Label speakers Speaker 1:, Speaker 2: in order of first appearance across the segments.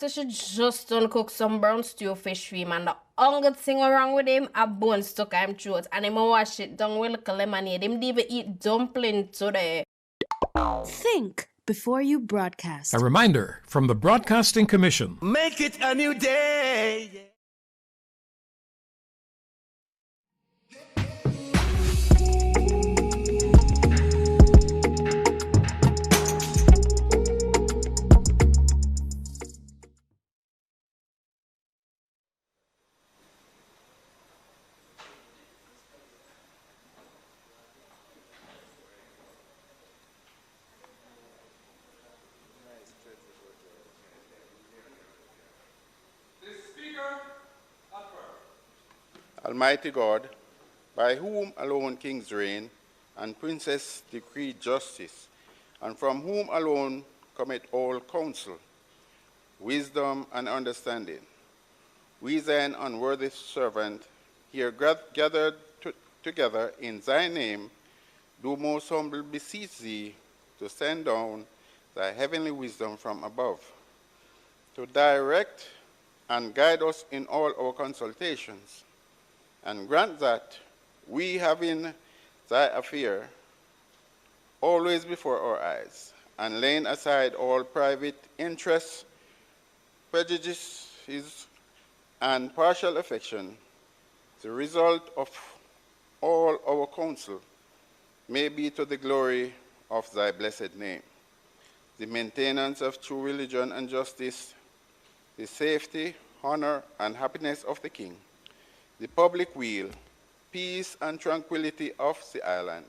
Speaker 1: So she just done cook some brown stew fish for him, and the only thing wrong with him, a bone stuck in him throat, and him wash it down with little lemonade. Him even eat dumpling today.
Speaker 2: Think before you broadcast.
Speaker 3: A reminder from the Broadcasting Commission.
Speaker 4: Make it a new day.
Speaker 5: Almighty God, by whom alone kings reign and princes decree justice, and from whom alone cometh all counsel, wisdom and understanding, we thine unworthy servant, here gathered together in thy name, do most humbly beseech thee to send down thy heavenly wisdom from above, to direct and guide us in all our consultations, and grant that we, having thy affair always before our eyes, and laying aside all private interests, prejudices, and partial affection, the result of all our counsel may be to the glory of thy blessed name, the maintenance of true religion and justice, the safety, honor, and happiness of the king, the public weal, peace and tranquility of the island,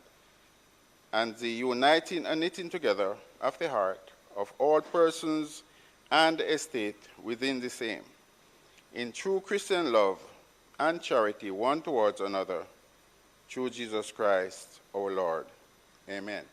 Speaker 5: and the uniting and knitting together of the heart of all persons and estate within the same, in true Christian love and charity one towards another, through Jesus Christ our Lord. Amen.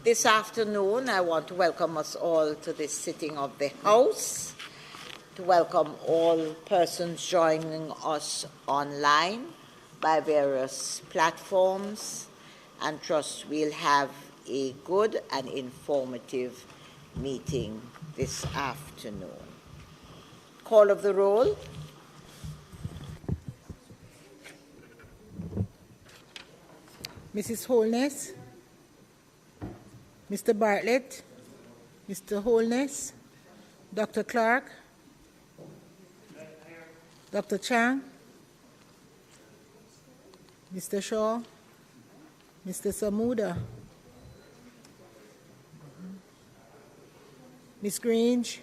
Speaker 6: This afternoon, I want to welcome us all to this sitting of the House, to welcome all persons joining us online by various platforms, and trust we'll have a good and informative meeting this afternoon. Call of the roll.
Speaker 7: Mrs. Holness, Mr. Bartlett, Mr. Holness, Dr. Clark, Dr. Chang, Mr. Shaw, Mr. Samuda, Miss Grange,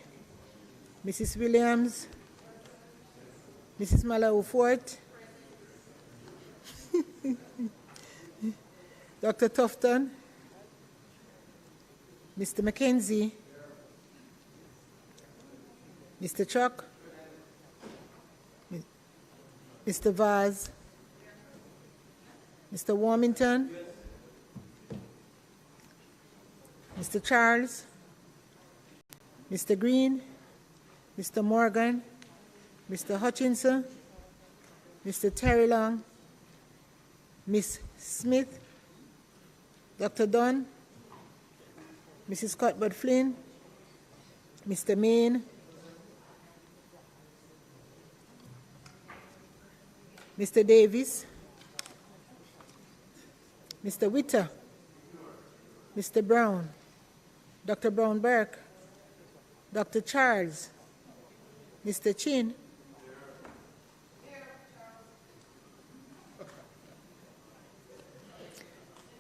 Speaker 7: Mrs. Williams, Mrs. Malawu-Fort, Dr. Tufton, Mr. McKenzie, Mr. Chuck, Mr. Vaz, Mr. Warmington, Mr. Charles, Mr. Green, Mr. Morgan, Mr. Hutchinson, Mr. Terry Long, Miss Smith, Dr. Dunn, Mrs. Cuthbert Flynn, Mr. Main, Mr. Davis, Mr. Witter, Mr. Brown, Dr. Brown Burke, Dr. Charles, Mr. Chin,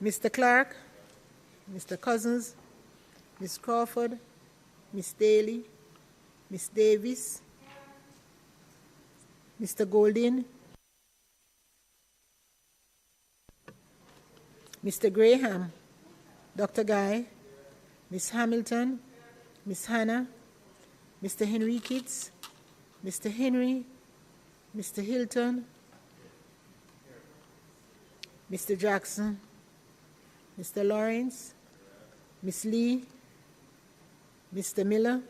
Speaker 7: Mr. Clark, Mr. Cousins, Ms. Crawford, Ms. Daly, Ms. Davis, Mr. Goldin, Mr. Graham, Dr. Guy, Ms. Hamilton, Ms. Hannah, Mr. Henriquez, Mr. Henry, Mr. Hilton, Mr. Jackson, Mr. Lawrence, Ms. Lee, Mr. Miller,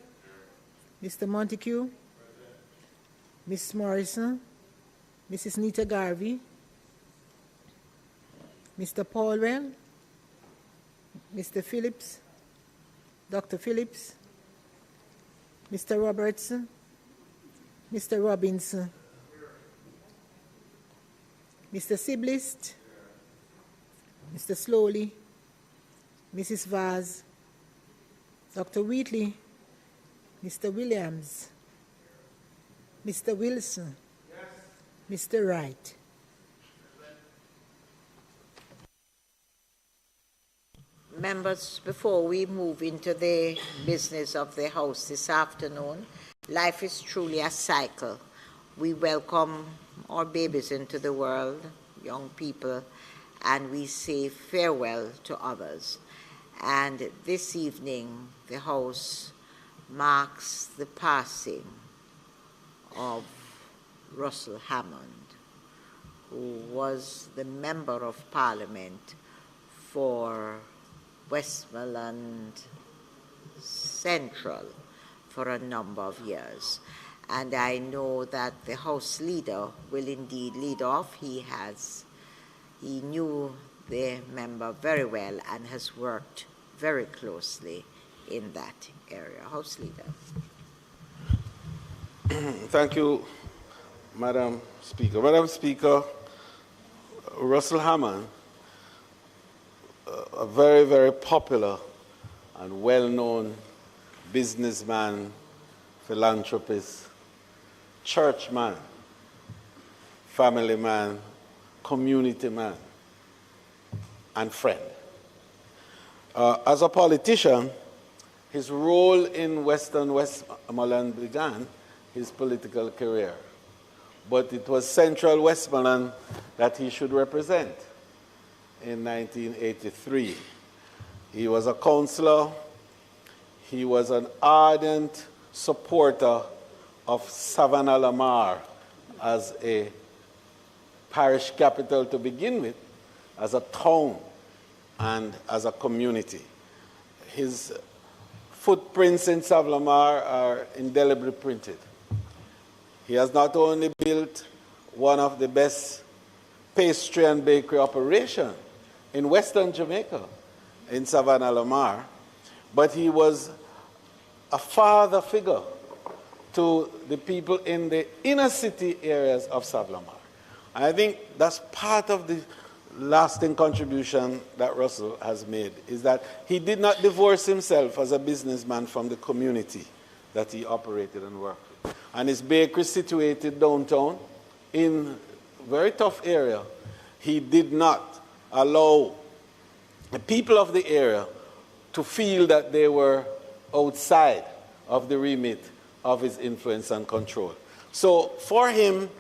Speaker 7: Mr. Montague, Ms. Morrison, Mrs. Nita Garvey, Mr. Paulwell, Mr. Phillips, Dr. Phillips, Mr. Robertson, Mr. Robinson, Mr. Siblist, Mr. Slowly, Mrs. Vaz, Dr. Wheatley, Mr. Williams, Mr. Wilson, Mr. Wright.
Speaker 6: Members, before we move into the business of the House this afternoon, life is truly a cycle. We welcome our babies into the world, young people, and we say farewell to others. And this evening, the House marks the passing of Russell Hammond, who was the Member of Parliament for Westmoreland Central for a number of years. And I know that the House Leader will indeed lead off. He knew the member very well and has worked very closely in that area. House Leader.
Speaker 8: Thank you, Madam Speaker. Madam Speaker, Russell Hammond, a very, very popular and well-known businessman, philanthropist, churchman, family man, community man, and friend. As a politician, his role in Western Westmoreland began his political career, but it was Central Westmoreland that he should represent in 1983. He was a councillor. He was an ardent supporter of Savannah-Lamar as a parish capital to begin with, as a town and as a community. His footprints in Savannah-Lamar are indelibly printed. He has not only built one of the best pastry and bakery operations in Western Jamaica, in Savannah-Lamar, but he was a father figure to the people in the inner city areas of Savannah-Lamar. I think that's part of the lasting contribution that Russell has made, is that he did not divorce himself as a businessman from the community that he operated and worked with. And his bakery situated downtown in a very tough area. He did not allow the people of the area to feel that they were outside of the remit of his influence and control. So for him,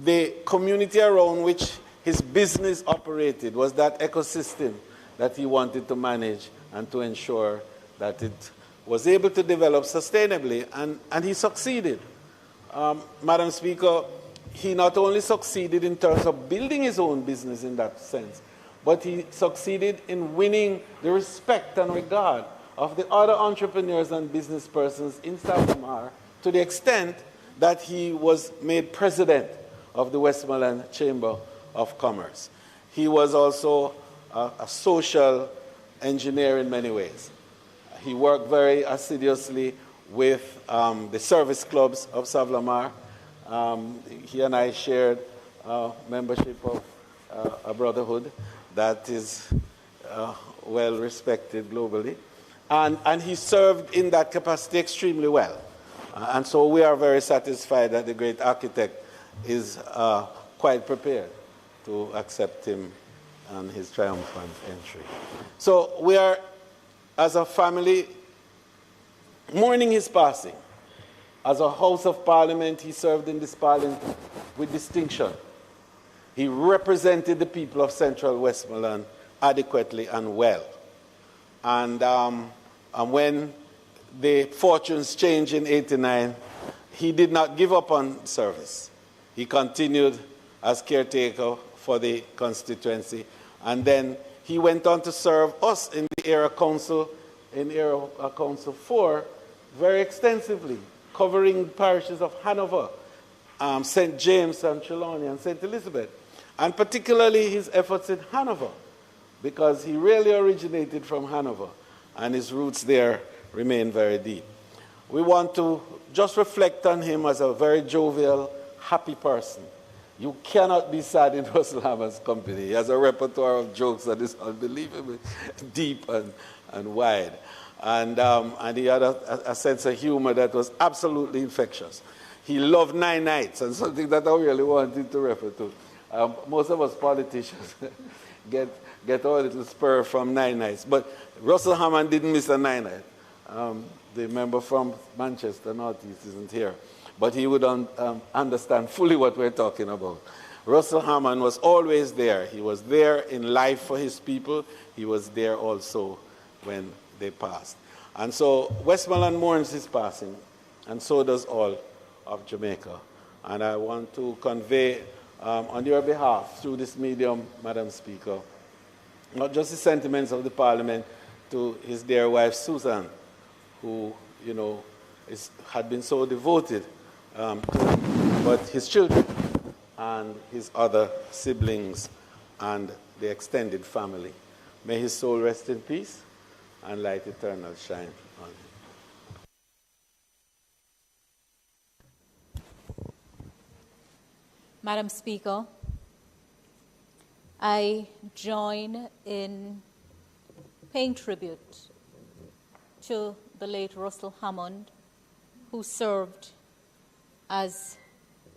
Speaker 8: the community around which his business operated was that ecosystem that he wanted to manage and to ensure that it was able to develop sustainably, and he succeeded. Madam Speaker, he not only succeeded in terms of building his own business in that sense, but he succeeded in winning the respect and regard of the other entrepreneurs and business persons in Savannah, to the extent that he was made president of the Westmoreland Chamber of Commerce. He was also a social engineer in many ways. He worked very assiduously with the service clubs of Savannah. He and I shared membership of a brotherhood. that is well respected globally. And he served in that capacity extremely well. And so we are very satisfied that the great architect is quite prepared to accept him and his triumphant entry. So we are, as a family, mourning his passing. As a House of Parliament, he served in this Parliament with distinction. He represented the people of Central Westmoreland adequately and well. And when the fortunes changed in '89, he did not give up on service. He continued as caretaker for the constituency. And then he went on to serve us in the Area Council, in Area Council 4, very extensively, covering parishes of Hanover, St. James and Trelawney and St. Elizabeth, and particularly his efforts in Hanover, because he really originated from Hanover, and his roots there remain very deep. We want to just reflect on him as a very jovial, happy person. You cannot be sad in Russell Hammond's company. He has a repertoire of jokes that is unbelievably deep and wide. And he had a sense of humor that was absolutely infectious. He loved 9 nights, and something that I really wanted to refer to. Most of us politicians get our little spur from 9 nights. But Russell Hammond didn't miss a 9 night. The member from Manchester Northeast isn't here. But he would understand fully what we're talking about. Russell Hammond was always there. He was there in life for his people. He was there also when they passed. And so Westmoreland mourns his passing, and so does all of Jamaica. And I want to convey on your behalf, through this medium, Madam Speaker, not just the sentiments of the Parliament to his dear wife Susan, who, you know, had been so devoted to him, but his children and his other siblings and the extended family. May his soul rest in peace and light eternal shine on him.
Speaker 9: Madam Speaker, I join in paying tribute to the late Russell Hammond, who served as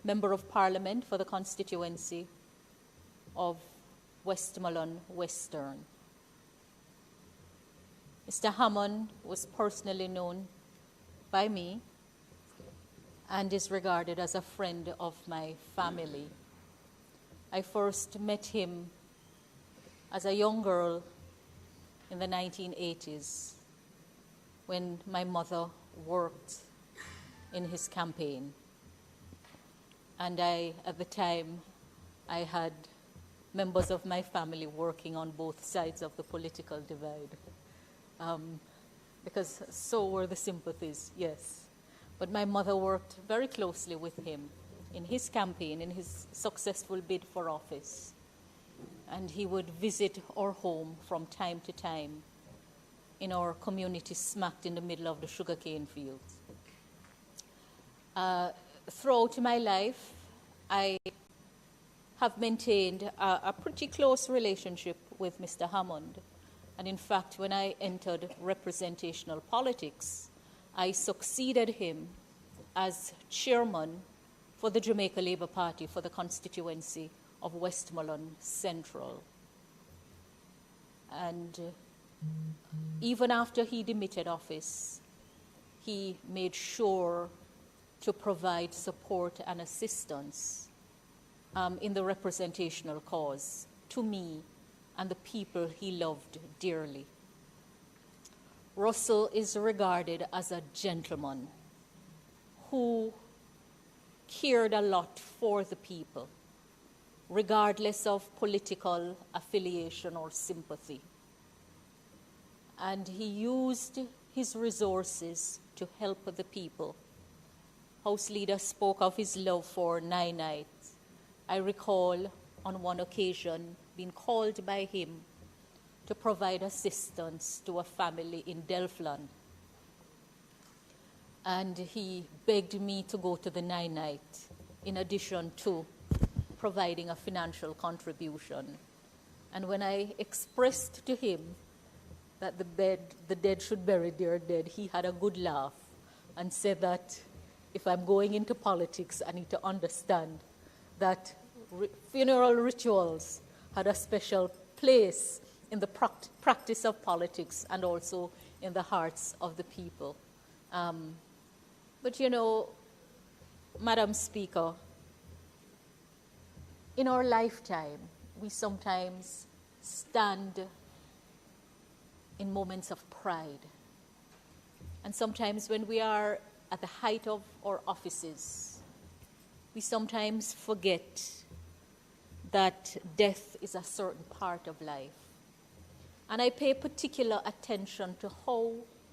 Speaker 9: Member of Parliament for the constituency of Westmoreland Western. Mr. Hammond was personally known by me and is regarded as a friend of my family. I first met him as a young girl in the 1980s when my mother worked in his campaign. And at the time, I had members of my family working on both sides of the political divide. Because so were the sympathies, yes. But my mother worked very closely with him in his campaign, in his successful bid for office. And he would visit our home from time to time in our community smacked in the middle of the sugarcane fields. Throughout my life, I have maintained a pretty close relationship with Mr. Hammond. And in fact, when I entered representational politics, I succeeded him as chairman for the Jamaica Labour Party for the constituency of Westmoreland Central. And even after he demitted office, he made sure to provide support and assistance in the representational cause to me and the people he loved dearly. Russell is regarded as a gentleman who cared a lot for the people, regardless of political affiliation or sympathy. And he used his resources to help the people. House Leader spoke of his love for 9 nights. I recall on one occasion being called by him to provide assistance to a family in Delftland. And he begged me to go to the 9 night, in addition to providing a financial contribution. And when I expressed to him that the dead should bury their dead, he had a good laugh and said that if I'm going into politics, I need to understand that funeral rituals had a special place in the practice of politics and also in the hearts of the people. But you know, Madam Speaker, in our lifetime, we sometimes stand in moments of pride. And sometimes when we are at the height of our offices, we sometimes forget that death is a certain part of life. And I pay particular attention to how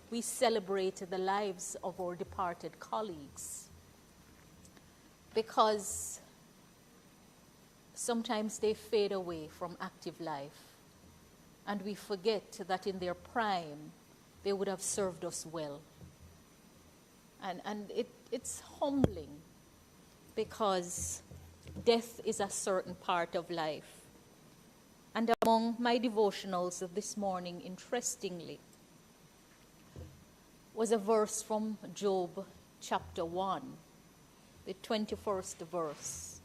Speaker 9: we celebrate the lives of our departed colleagues, because sometimes they fade away from active life, and we forget that in their prime, they would have served us well. And it's humbling, because death is a certain part of life. And among my devotionals of this morning, interestingly, was a verse from Job chapter 1, the 21st verse,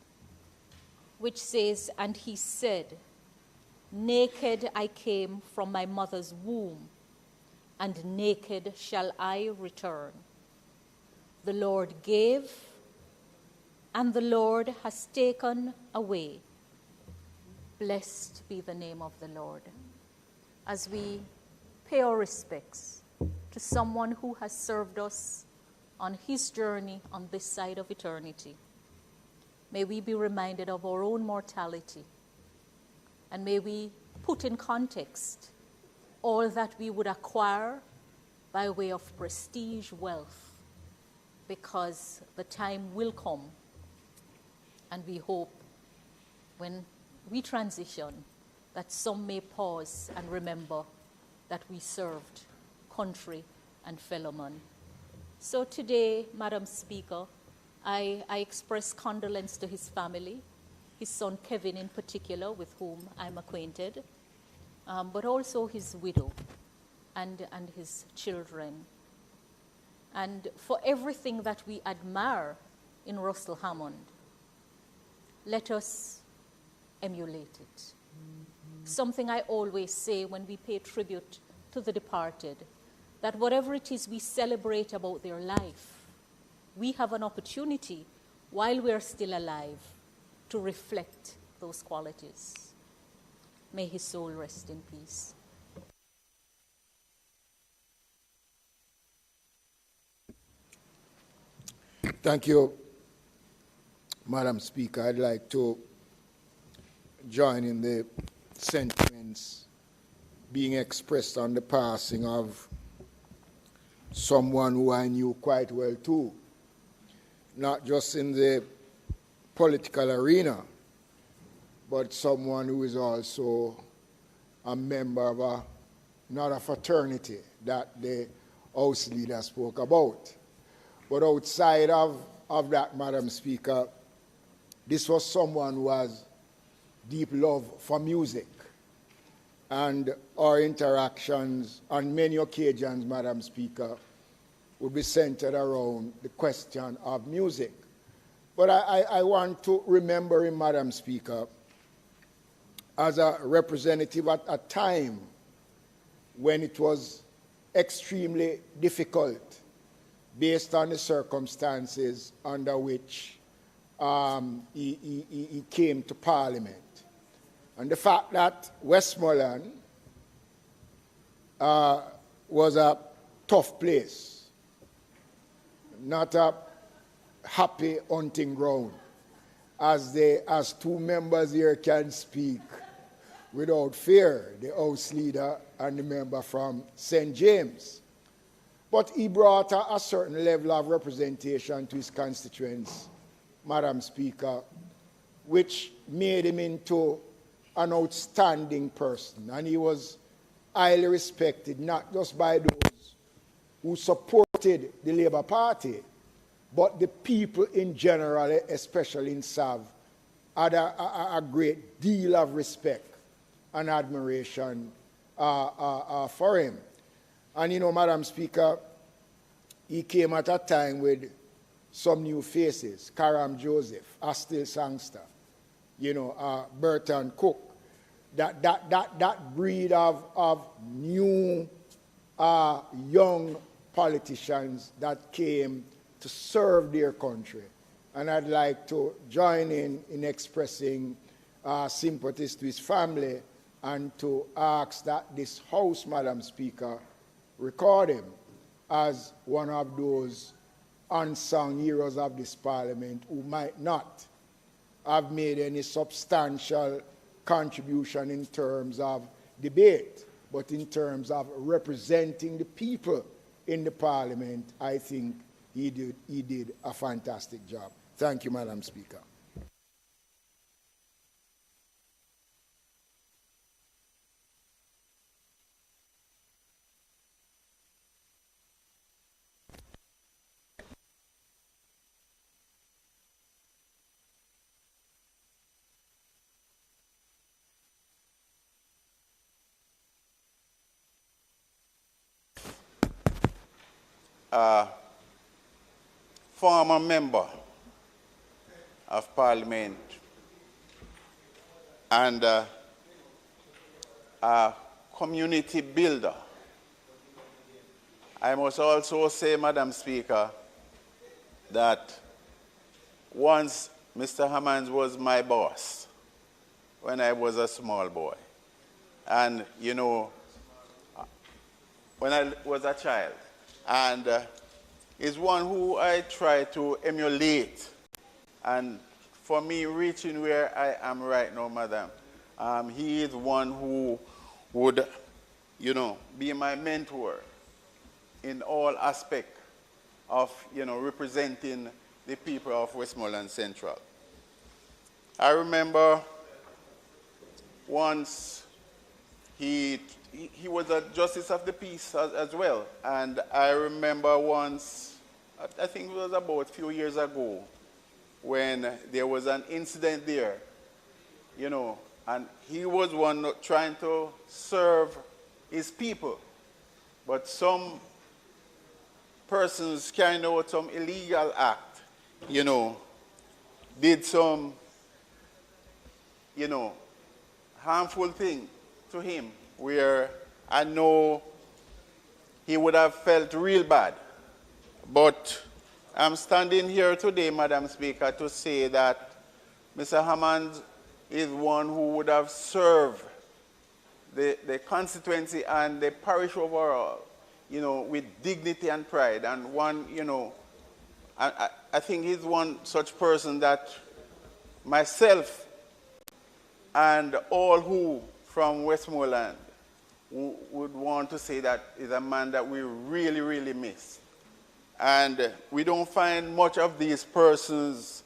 Speaker 9: which says, "And he said, naked I came from my mother's womb, and naked shall I return. The Lord gave, and the Lord has taken away. Blessed be the name of the Lord." As we pay our respects to someone who has served us on his journey on this side of eternity, may we be reminded of our own mortality, and may we put in context all that we would acquire by way of prestige, wealth, because the time will come, and we hope when we transition that some may pause and remember that we served country and fellow man. So today, Madam Speaker, I express condolence to his family, his son Kevin in particular, with whom I'm acquainted, but also his widow and his children. And for everything that we admire in Russell Hammond, let us emulate it. Something I always say when we pay tribute to the departed, that whatever it is we celebrate about their life, we have an opportunity while we are still alive to reflect those qualities. May his soul rest in peace.
Speaker 10: Thank you, Madam Speaker. I'd like to join in the sentiments being expressed on the passing of someone who I knew quite well too, not just in the political arena, but someone who is also a member of another fraternity that the House leader spoke about. But outside of that, Madam Speaker, this was someone who has deep love for music. And our interactions on many occasions, Madam Speaker, would be centered around the question of music. But I want to remember him, Madam Speaker, as a representative at a time when it was extremely difficult based on the circumstances under which he came to Parliament. And the fact that Westmoreland was a tough place, not a happy hunting ground, as two members here can speak without fear, the House leader and the member from St. James. But he brought a certain level of representation to his constituents, Madam Speaker, which made him into an outstanding person. And he was highly respected, not just by those who supported the Labour Party, but the people in general, especially in Sav, had a great deal of respect and admiration for him. And you know, Madam Speaker, he came at a time with some new faces, Karam Joseph, Astil Sangster, you know, Burton Cook, that breed of new young politicians that came to serve their country. And I'd like to join in expressing sympathies to his family and to ask that this House, Madam Speaker, record him as one of those unsung heroes of this Parliament who might not have made any substantial contribution in terms of debate, but in terms of representing the people in the Parliament. I think he did a fantastic job. Thank you, Madam Speaker.
Speaker 5: Former member of Parliament and a community builder. I must also say, Madam Speaker, that once Mr. Hammond was my boss when I was a small boy. And, you know, when I was a child. And is one who I try to emulate. And for me, reaching where I am right now, Madam, he is one who would, you know, be my mentor in all aspects of, you know, representing the people of Westmoreland Central. I remember once he was a justice of the peace as well. And I remember once, I think it was about a few years ago, when there was an incident there, you know, and he was one trying to serve his people. But some persons carrying out some illegal act, you know, did some, you know, harmful thing to him, where I know he would have felt real bad. But I'm standing here today, Madam Speaker, to say that Mr. Hammond is one who would have served the constituency and the parish overall, you know, with dignity and pride. And one, you know, I think he's one such person that myself and all who from Westmoreland would want to say that is a man that we really, really miss. And we don't find much of these persons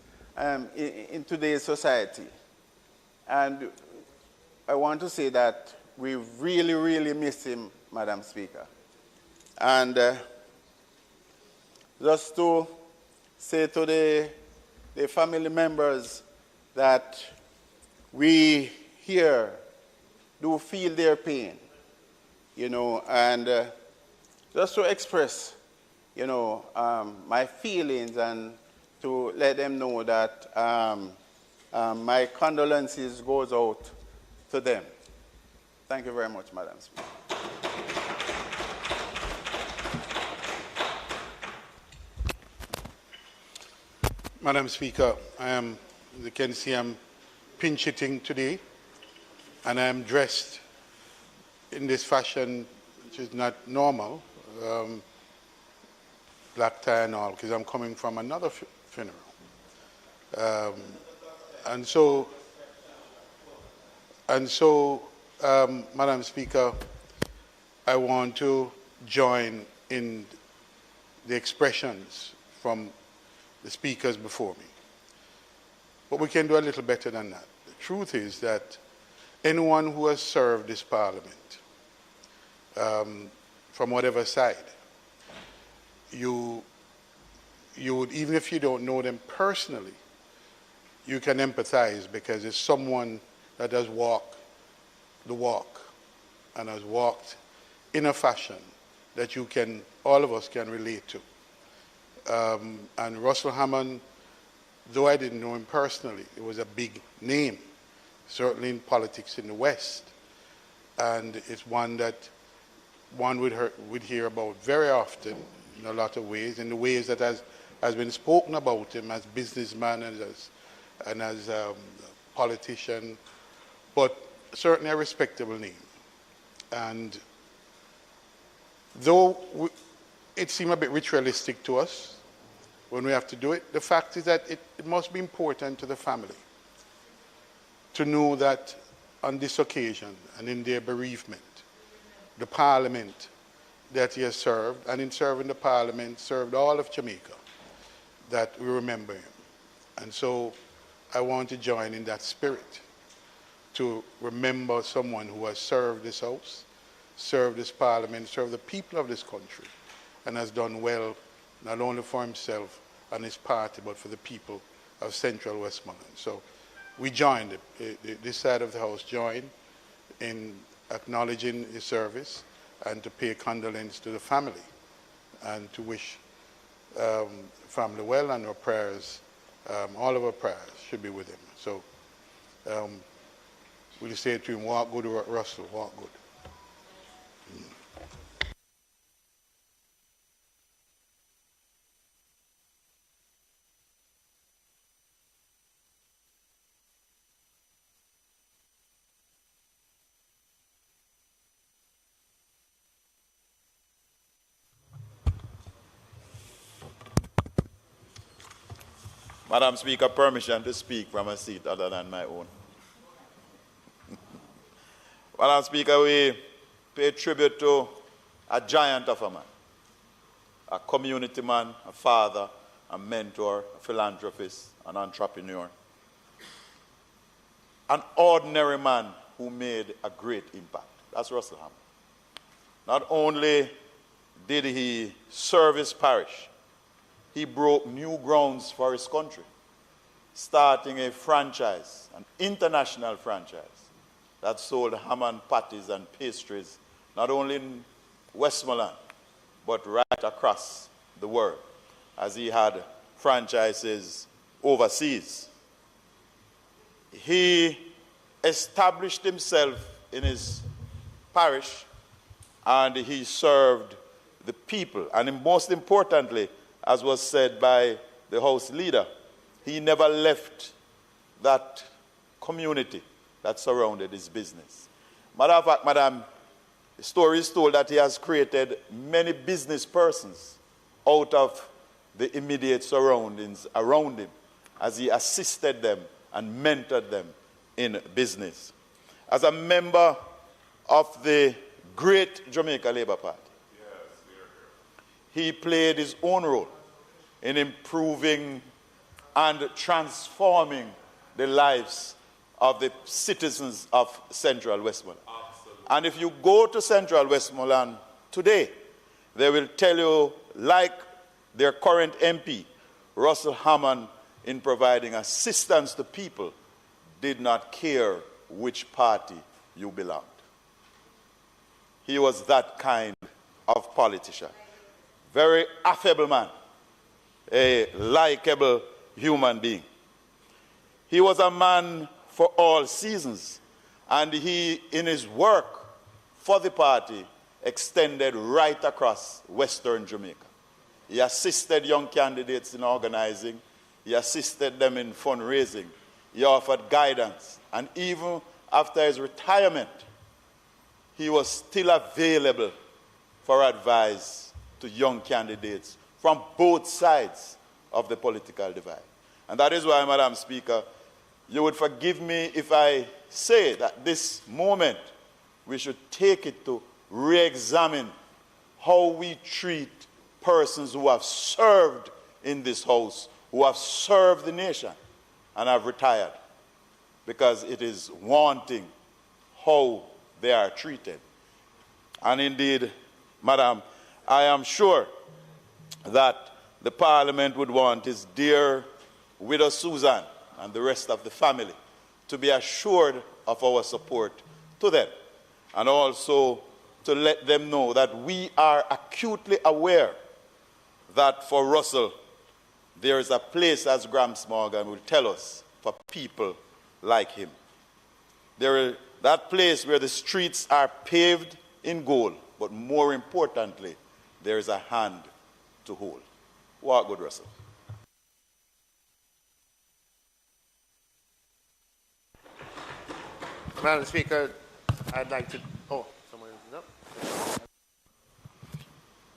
Speaker 5: in today's society. And I want to say that we really, really miss him, Madam Speaker. And just to say to the family members that we here do feel their pain, you know, and just to express, you know, my feelings and to let them know that my condolences goes out to them. Thank you very much, Madam Speaker.
Speaker 11: Madam Speaker, as you can see, I'm pinch hitting today, and I'm dressed in this fashion, which is not normal, black tie and all, because I'm coming from another funeral. And so, Madam Speaker, I want to join in the expressions from the speakers before me. But we can do a little better than that. The truth is that anyone who has served this Parliament, from whatever side, you would, even if you don't know them personally, you can empathize, because it's someone that has walked the walk and has walked in a fashion that all of us can relate to. And Russell Hammond, though I didn't know him personally, it was a big name, certainly in politics in the West. And it's one that one would hear about very often in a lot of ways, in the ways that has been spoken about him as businessman and as a politician, but certainly a respectable name. And though it seemed a bit ritualistic to us when we have to do it, the fact is that it must be important to the family to know that on this occasion and in their bereavement, the Parliament that he has served, and in serving the Parliament, served all of Jamaica, that we remember him. And so I want to join in that spirit to remember someone who has served this House, served this Parliament, served the people of this country, and has done well not only for himself and his party, but for the people of Central Westmoreland. So we joined, this side of the House joined in acknowledging his service and to pay condolence to the family and to wish family well, and our prayers, all of our prayers should be with him. So we'll say to him, walk good, Russell, walk good.
Speaker 12: Madam Speaker, permission to speak from a seat other than my own. Madam Speaker, we pay tribute to a giant of a man, a community man, a father, a mentor, a philanthropist, an entrepreneur, an ordinary man who made a great impact. That's Russell Hammond. Not only did he serve his parish, he broke new grounds for his country, starting a franchise, an international franchise, that sold Hammond patties and pastries, not only in Westmoreland, but right across the world, as he had franchises overseas. He established himself in his parish, and he served the people. And most importantly, as was said by the House leader, he never left that community that surrounded his business. Matter of fact, Madam, the story is told that he has created many business persons out of the immediate surroundings around him as he assisted them and mentored them in business. As a member of the great Jamaica Labour Party, he played his own role in improving and transforming the lives of the citizens of Central Westmoreland. Absolutely. And if you go to Central Westmoreland today, they will tell you, like their current MP, Russell Hammond, in providing assistance to people, did not care which party you belonged. He was that kind of politician. Very affable man, a likable human being. He was a man for all seasons, and he, in his work for the party, extended right across Western Jamaica. He assisted young candidates in organizing, he assisted them in fundraising, he offered guidance, and even after his retirement, he was still available for advice to young candidates from both sides of the political divide. And that is why, Madam Speaker, you would forgive me if I say that this moment we should take it to re-examine how we treat persons who have served in this House, who have served the nation and have retired, because it is wanting how they are treated. And indeed, Madam, I am sure that the Parliament would want his dear widow Susan and the rest of the family to be assured of our support to them, and also to let them know that we are acutely aware that for Russell, there is a place, as Gramps Morgan will tell us, for people like him. That place where the streets are paved in gold, but more importantly, there is a hand to hold. Walk good, Russell.
Speaker 13: Madam Speaker, I'd like to... Oh, someone is up.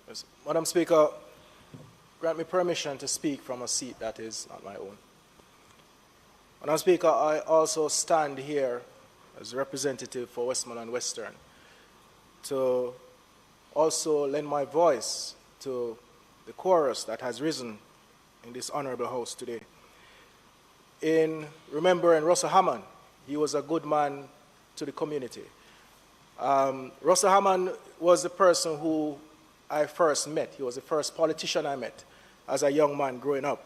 Speaker 14: Yes. Madam Speaker, grant me permission to speak from a seat that is not my own. Madam Speaker, I also stand here as representative for Westmoreland Western to also lend my voice to the chorus that has risen in this honorable house today. In remembering Russell Hammond, he was a good man to the community. Russell Hammond was the person who I first met. He was the first politician I met as a young man growing up.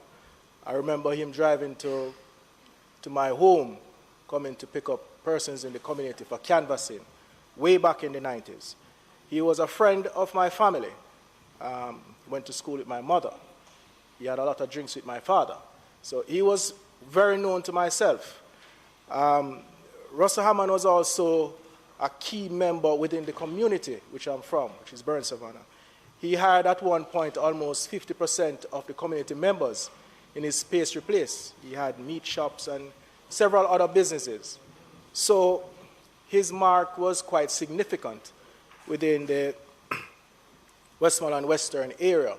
Speaker 14: I remember him driving to my home, coming to pick up persons in the community for canvassing way back in the 90s. He was a friend of my family. Went to school with my mother. He had a lot of drinks with my father. So he was very known to myself. Russell Hammond was also a key member within the community which I'm from, which is Burn Savannah. He had at one point almost 50% of the community members in his pastry place. He had meat shops and several other businesses. So his mark was quite significant within the Westmoreland Western area.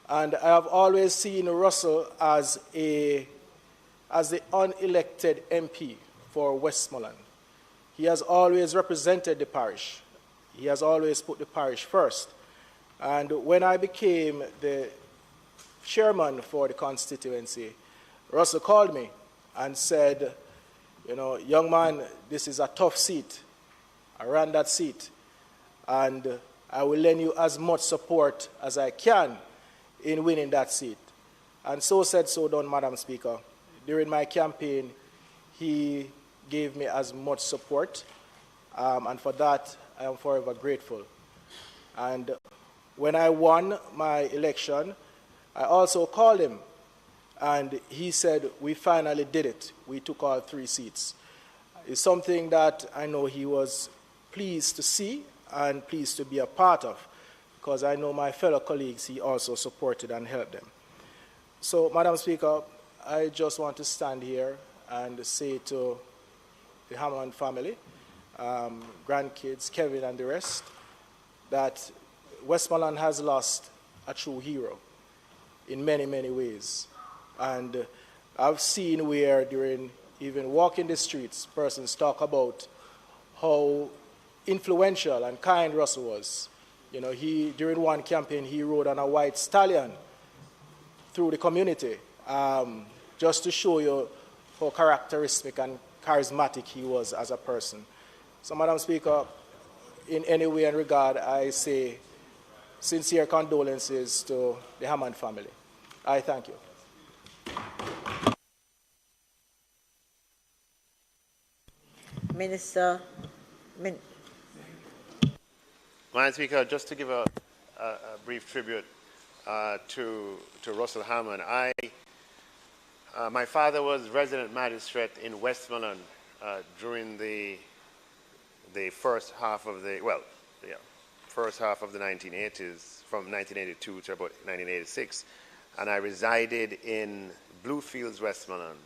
Speaker 14: And I have always seen Russell as the unelected MP for Westmoreland. He has always represented the parish. He has always put the parish first. And when I became the chairman for the constituency, Russell called me and said, you know, young man, this is a tough seat. I ran that seat, and I will lend you as much support as I can in winning that seat. And so said, so done, Madam Speaker. During my campaign, he gave me as much support, and for that, I am forever grateful. And when I won my election, I also called him, and he said, we finally did it. We took all 3 seats. It's something that I know he was pleased to see and pleased to be a part of, because I know my fellow colleagues, he also supported and helped them. So, Madam Speaker, I just want to stand here and say to the Hammond family, grandkids, Kevin and the rest, that Westmoreland has lost a true hero in many, many ways. And I've seen where during even walking the streets, persons talk about how influential and kind Russell was. You know, during one campaign, he rode on a white stallion through the community, just to show you how characteristic and charismatic he was as a person. So, Madam Speaker, in any way and regard, I say sincere condolences to the Hammond family. I thank you.
Speaker 6: Minister.
Speaker 13: Madam Speaker, just to give a brief tribute to Russell Hammond. My father was resident magistrate in Westmoreland during the first half of the 1980s, from 1982 to about 1986, and I resided in Bluefields, Westmoreland.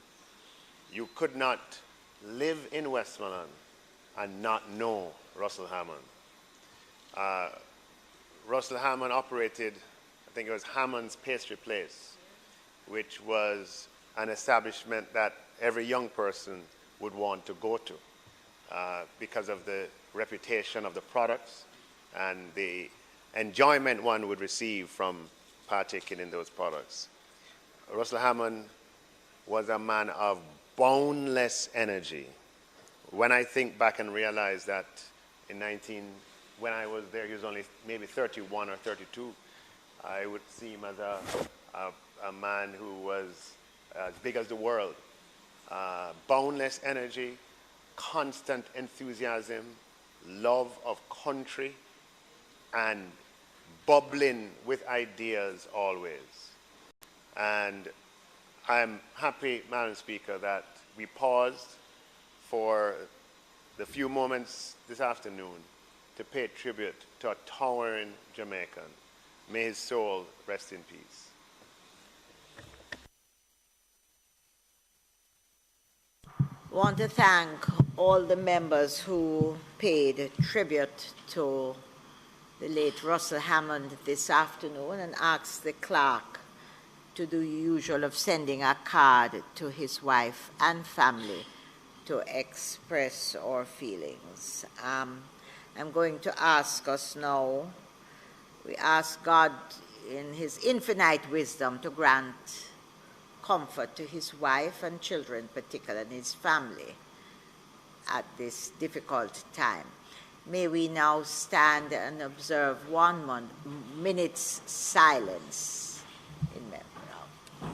Speaker 13: You could not live in Westmoreland and not know Russell Hammond. Russell Hammond operated, I think it was Hammond's Pastry Place, which was an establishment that every young person would want to go to because of the reputation of the products and the enjoyment one would receive from partaking in those products. Russell Hammond was a man of boundless energy. When I think back and realize that when I was there, he was only maybe 31 or 32, I would see him as a man who was as big as the world. Boundless energy, constant enthusiasm, love of country, and bubbling with ideas always. And I'm happy, Madam Speaker, that we paused for the few moments this afternoon to pay tribute to a towering Jamaican. May his soul rest in peace.
Speaker 6: I want to thank all the members who paid tribute to the late Russell Hammond this afternoon and ask the clerk to do the usual of sending a card to his wife and family to express our feelings. I'm going to ask us now, we ask God in his infinite wisdom to grant comfort to his wife and children, particularly, and his family at this difficult time. May we now stand and observe 1 minute's silence in memory of.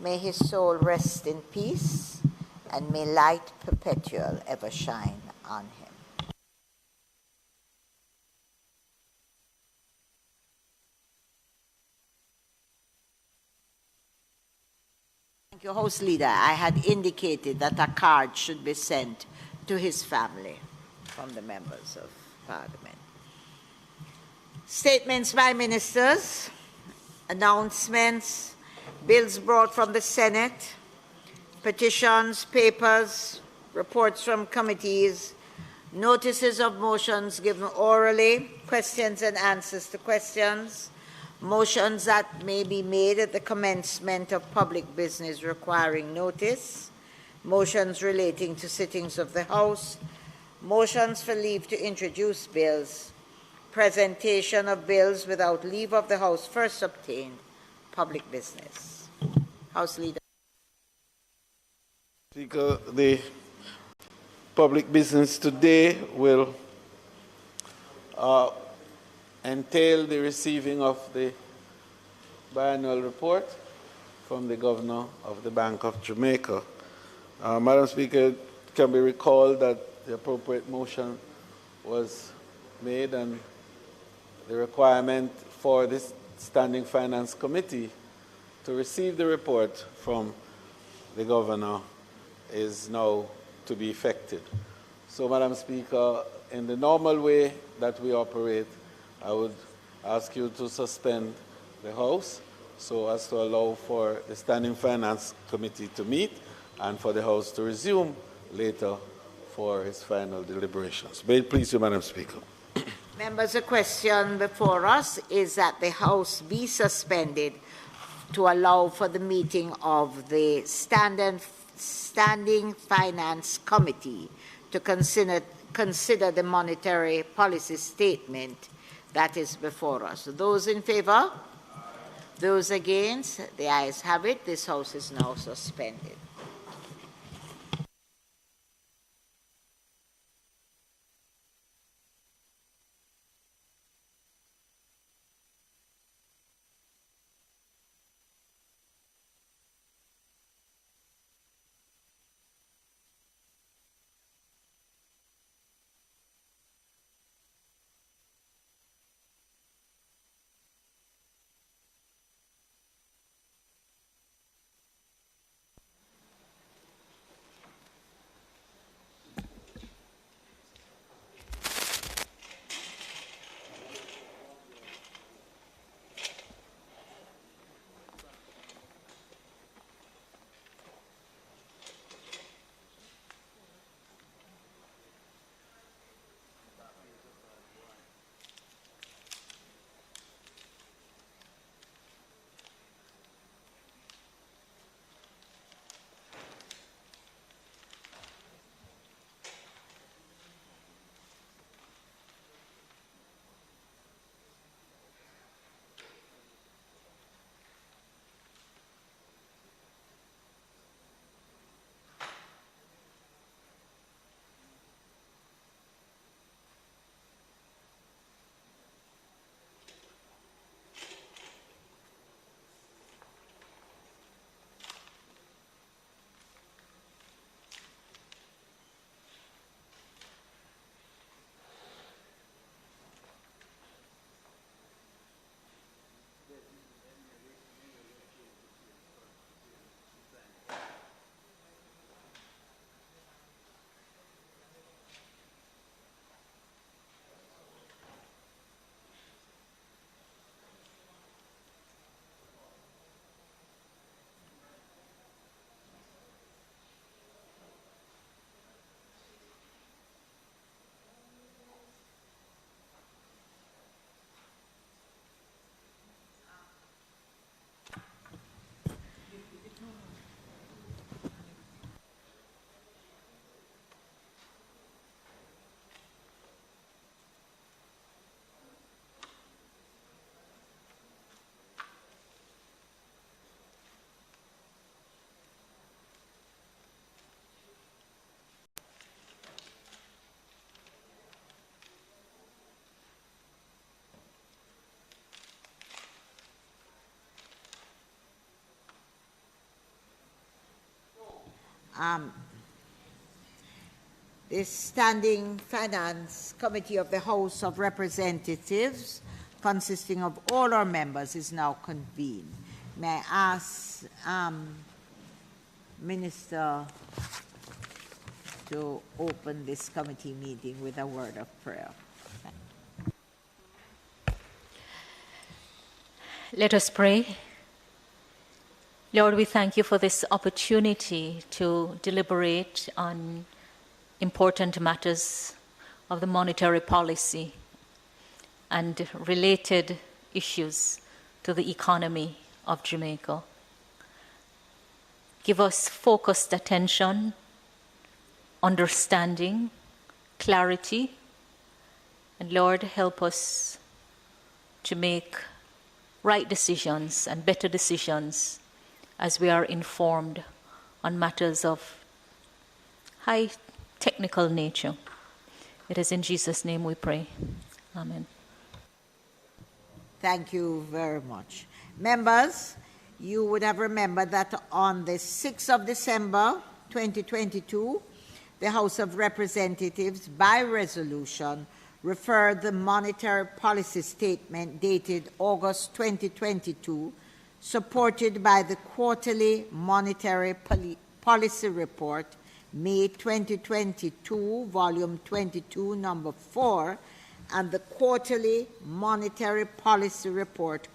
Speaker 6: May his soul rest in peace, and may light perpetual ever shine on him. Thank you, House Leader. I had indicated that a card should be sent to his family from the members of Parliament. Statements by ministers, announcements, bills brought from the Senate, petitions, papers, reports from committees, notices of motions given orally, questions and answers to questions, motions that may be made at the commencement of public business requiring notice, motions relating to sittings of the House, motions for leave to introduce bills, presentation of bills without leave of the House first obtained, public business. House Leader.
Speaker 8: Speaker, the public business today will entail the receiving of the biannual report from the Governor of the Bank of Jamaica. Madam Speaker, it can be recalled that the appropriate motion was made and the requirement for this Standing Finance Committee to receive the report from the Governor is now to be effected. So, Madam Speaker, in the normal way that we operate, I would ask you to suspend the House so as to allow for the Standing Finance Committee to meet and for the House to resume later for its final deliberations. May it please you, Madam Speaker.
Speaker 6: Members, the question before us is that the House be suspended to allow for the meeting of the Standing Finance Committee to consider the monetary policy statement that is before us. Those in favor? Those against? The ayes have it. This House is now suspended. The Standing Finance Committee of the House of Representatives, consisting of all our members, is now convened. May I ask Minister to open this committee meeting with a word of prayer.
Speaker 9: Let us pray. Lord, we thank you for this opportunity to deliberate on important matters of the monetary policy and related issues to the economy of Jamaica. Give us focused attention, understanding, clarity, and Lord, help us to make right decisions and better decisions as we are informed on matters of high technical nature. It is in Jesus' name we pray. Amen.
Speaker 6: Thank you very much. Members, you would have remembered that on the 6th of December 2022, the House of Representatives, by resolution, referred the monetary policy statement dated August 2022, supported by the quarterly monetary policy report, May 2022, volume 22, number 4, and the quarterly monetary policy report,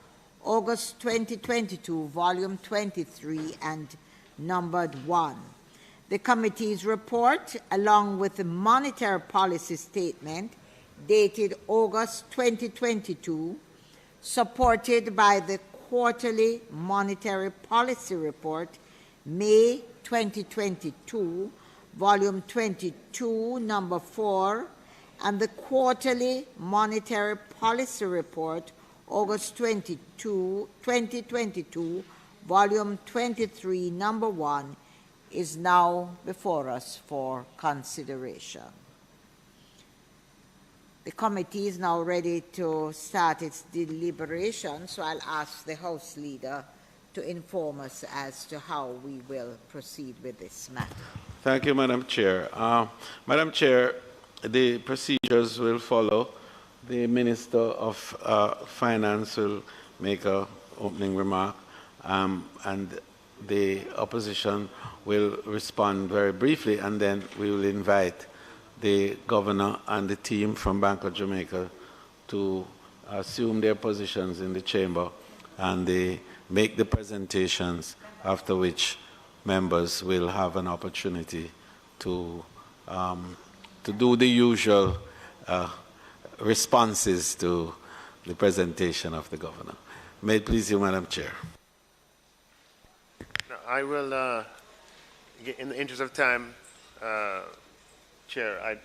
Speaker 6: August 2022, volume 23 and numbered 1. The committee's report, along with the monetary policy statement dated August 2022, supported by the quarterly monetary policy report, May 2022, volume 22, number 4, and the quarterly monetary policy report, August 22, 2022, volume 23, number 1, is now before us for consideration. The committee is now ready to start its deliberation, so I'll ask the House Leader to inform us as to how we will proceed with this matter.
Speaker 8: Thank you, Madam Chair. Madam Chair, the procedures will follow. The Minister of Finance will make an opening remark, and the opposition will respond very briefly, and then we will invite the Governor and the team from Bank of Jamaica to assume their positions in the chamber, and they make the presentations, after which members will have an opportunity to do the usual responses to the presentation of the Governor. May it please you, Madam Chair.
Speaker 13: I will, in the interest of time, Chair,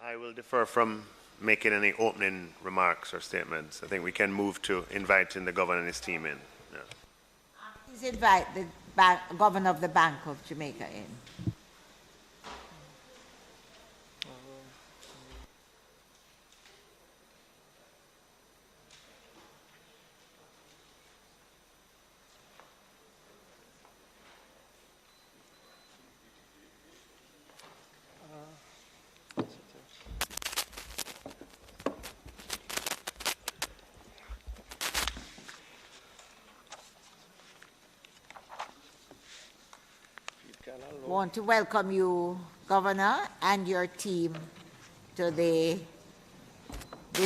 Speaker 13: I will defer from making any opening remarks or statements. I think we can move to inviting the Governor and his team in. Yeah.
Speaker 6: Please invite the Governor of the Bank of Jamaica in. I want to welcome you, Governor, and your team to this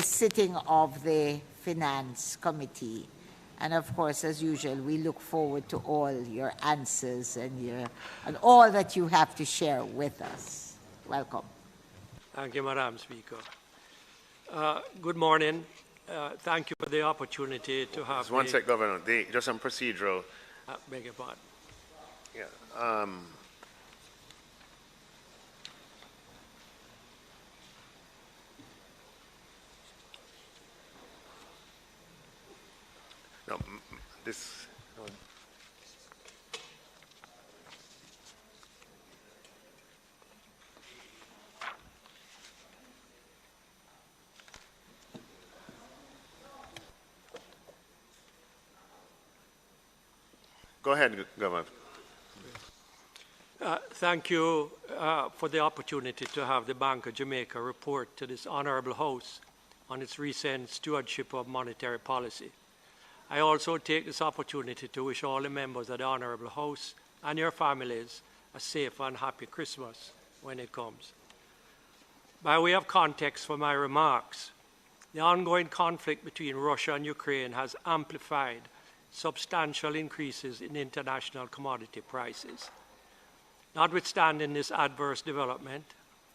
Speaker 6: sitting of the Finance Committee. And of course, as usual, we look forward to all your answers and all that you have to share with us. Welcome.
Speaker 15: Thank you, Madam Speaker. Good morning. Thank you for the opportunity to have.
Speaker 13: Just one sec, Governor. Just some procedural.
Speaker 15: Beg your pardon.
Speaker 13: Yeah. No, this. Go ahead, Governor.
Speaker 15: Thank you for the opportunity to have the Bank of Jamaica report to this Honourable House on its recent stewardship of monetary policy. I also take this opportunity to wish all the members of the Honourable House and your families a safe and happy Christmas when it comes. By way of context for my remarks, the ongoing conflict between Russia and Ukraine has amplified substantial increases in international commodity prices. Notwithstanding this adverse development,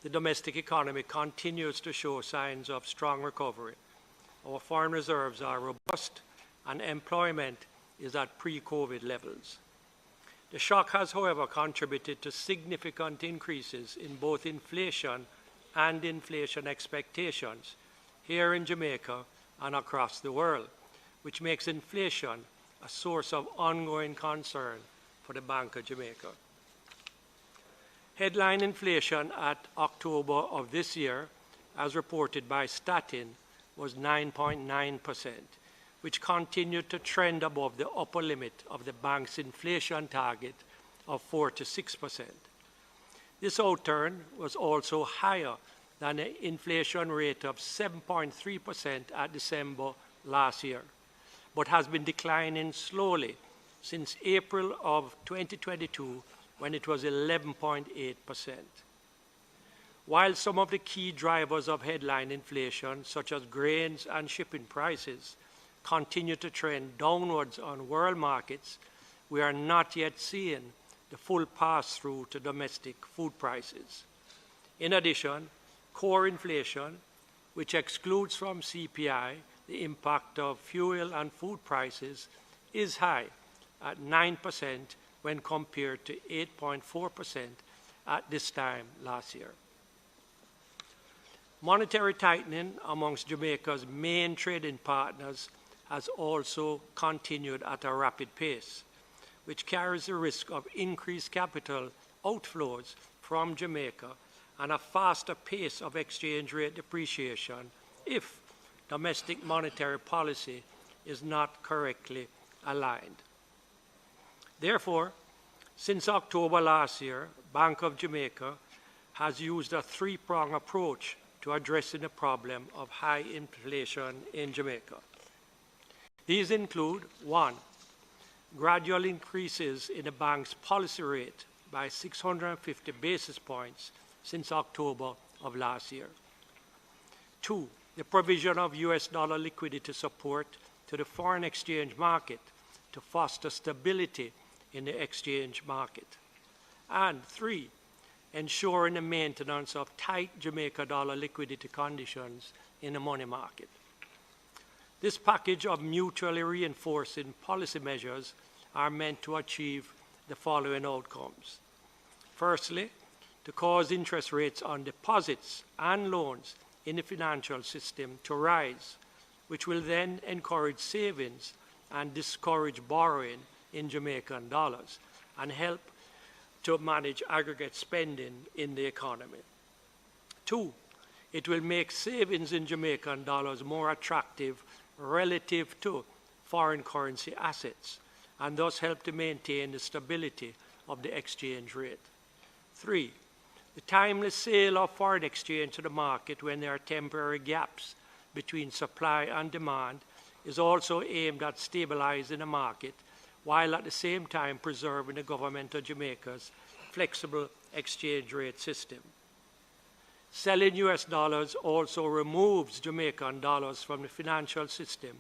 Speaker 15: the domestic economy continues to show signs of strong recovery. Our foreign reserves are robust and employment is at pre-COVID levels. The shock has, however, contributed to significant increases in both inflation and inflation expectations here in Jamaica and across the world, which makes inflation a source of ongoing concern for the Bank of Jamaica. Headline inflation at October of this year, as reported by Statin, was 9.9%, which continued to trend above the upper limit of the bank's inflation target of 4 to 6%. This outturn was also higher than the inflation rate of 7.3% at December last year, but has been declining slowly since April of 2022, when it was 11.8%. While some of the key drivers of headline inflation, such as grains and shipping prices, continue to trend downwards on world markets, we are not yet seeing the full pass-through to domestic food prices. In addition, core inflation, which excludes from CPI the impact of fuel and food prices, is high at 9% when compared to 8.4% at this time last year. Monetary tightening amongst Jamaica's main trading partners has also continued at a rapid pace, which carries the risk of increased capital outflows from Jamaica and a faster pace of exchange rate depreciation if domestic monetary policy is not correctly aligned. Therefore, since October last year, Bank of Jamaica has used a three-pronged approach to addressing the problem of high inflation in Jamaica. These include: 1, gradual increases in the bank's policy rate by 650 basis points since October of last year. 2, the provision of US dollar liquidity support to the foreign exchange market to foster stability in the exchange market. And 3, ensuring the maintenance of tight Jamaica dollar liquidity conditions in the money market. This package of mutually reinforcing policy measures are meant to achieve the following outcomes. Firstly, to cause interest rates on deposits and loans in the financial system to rise, which will then encourage savings and discourage borrowing in Jamaican dollars and help to manage aggregate spending in the economy. 2, it will make savings in Jamaican dollars more attractive relative to foreign currency assets and thus help to maintain the stability of the exchange rate. 3, the timely sale of foreign exchange to the market when there are temporary gaps between supply and demand is also aimed at stabilizing the market while at the same time preserving the government of Jamaica's flexible exchange rate system. Selling US dollars also removes Jamaican dollars from the financial system,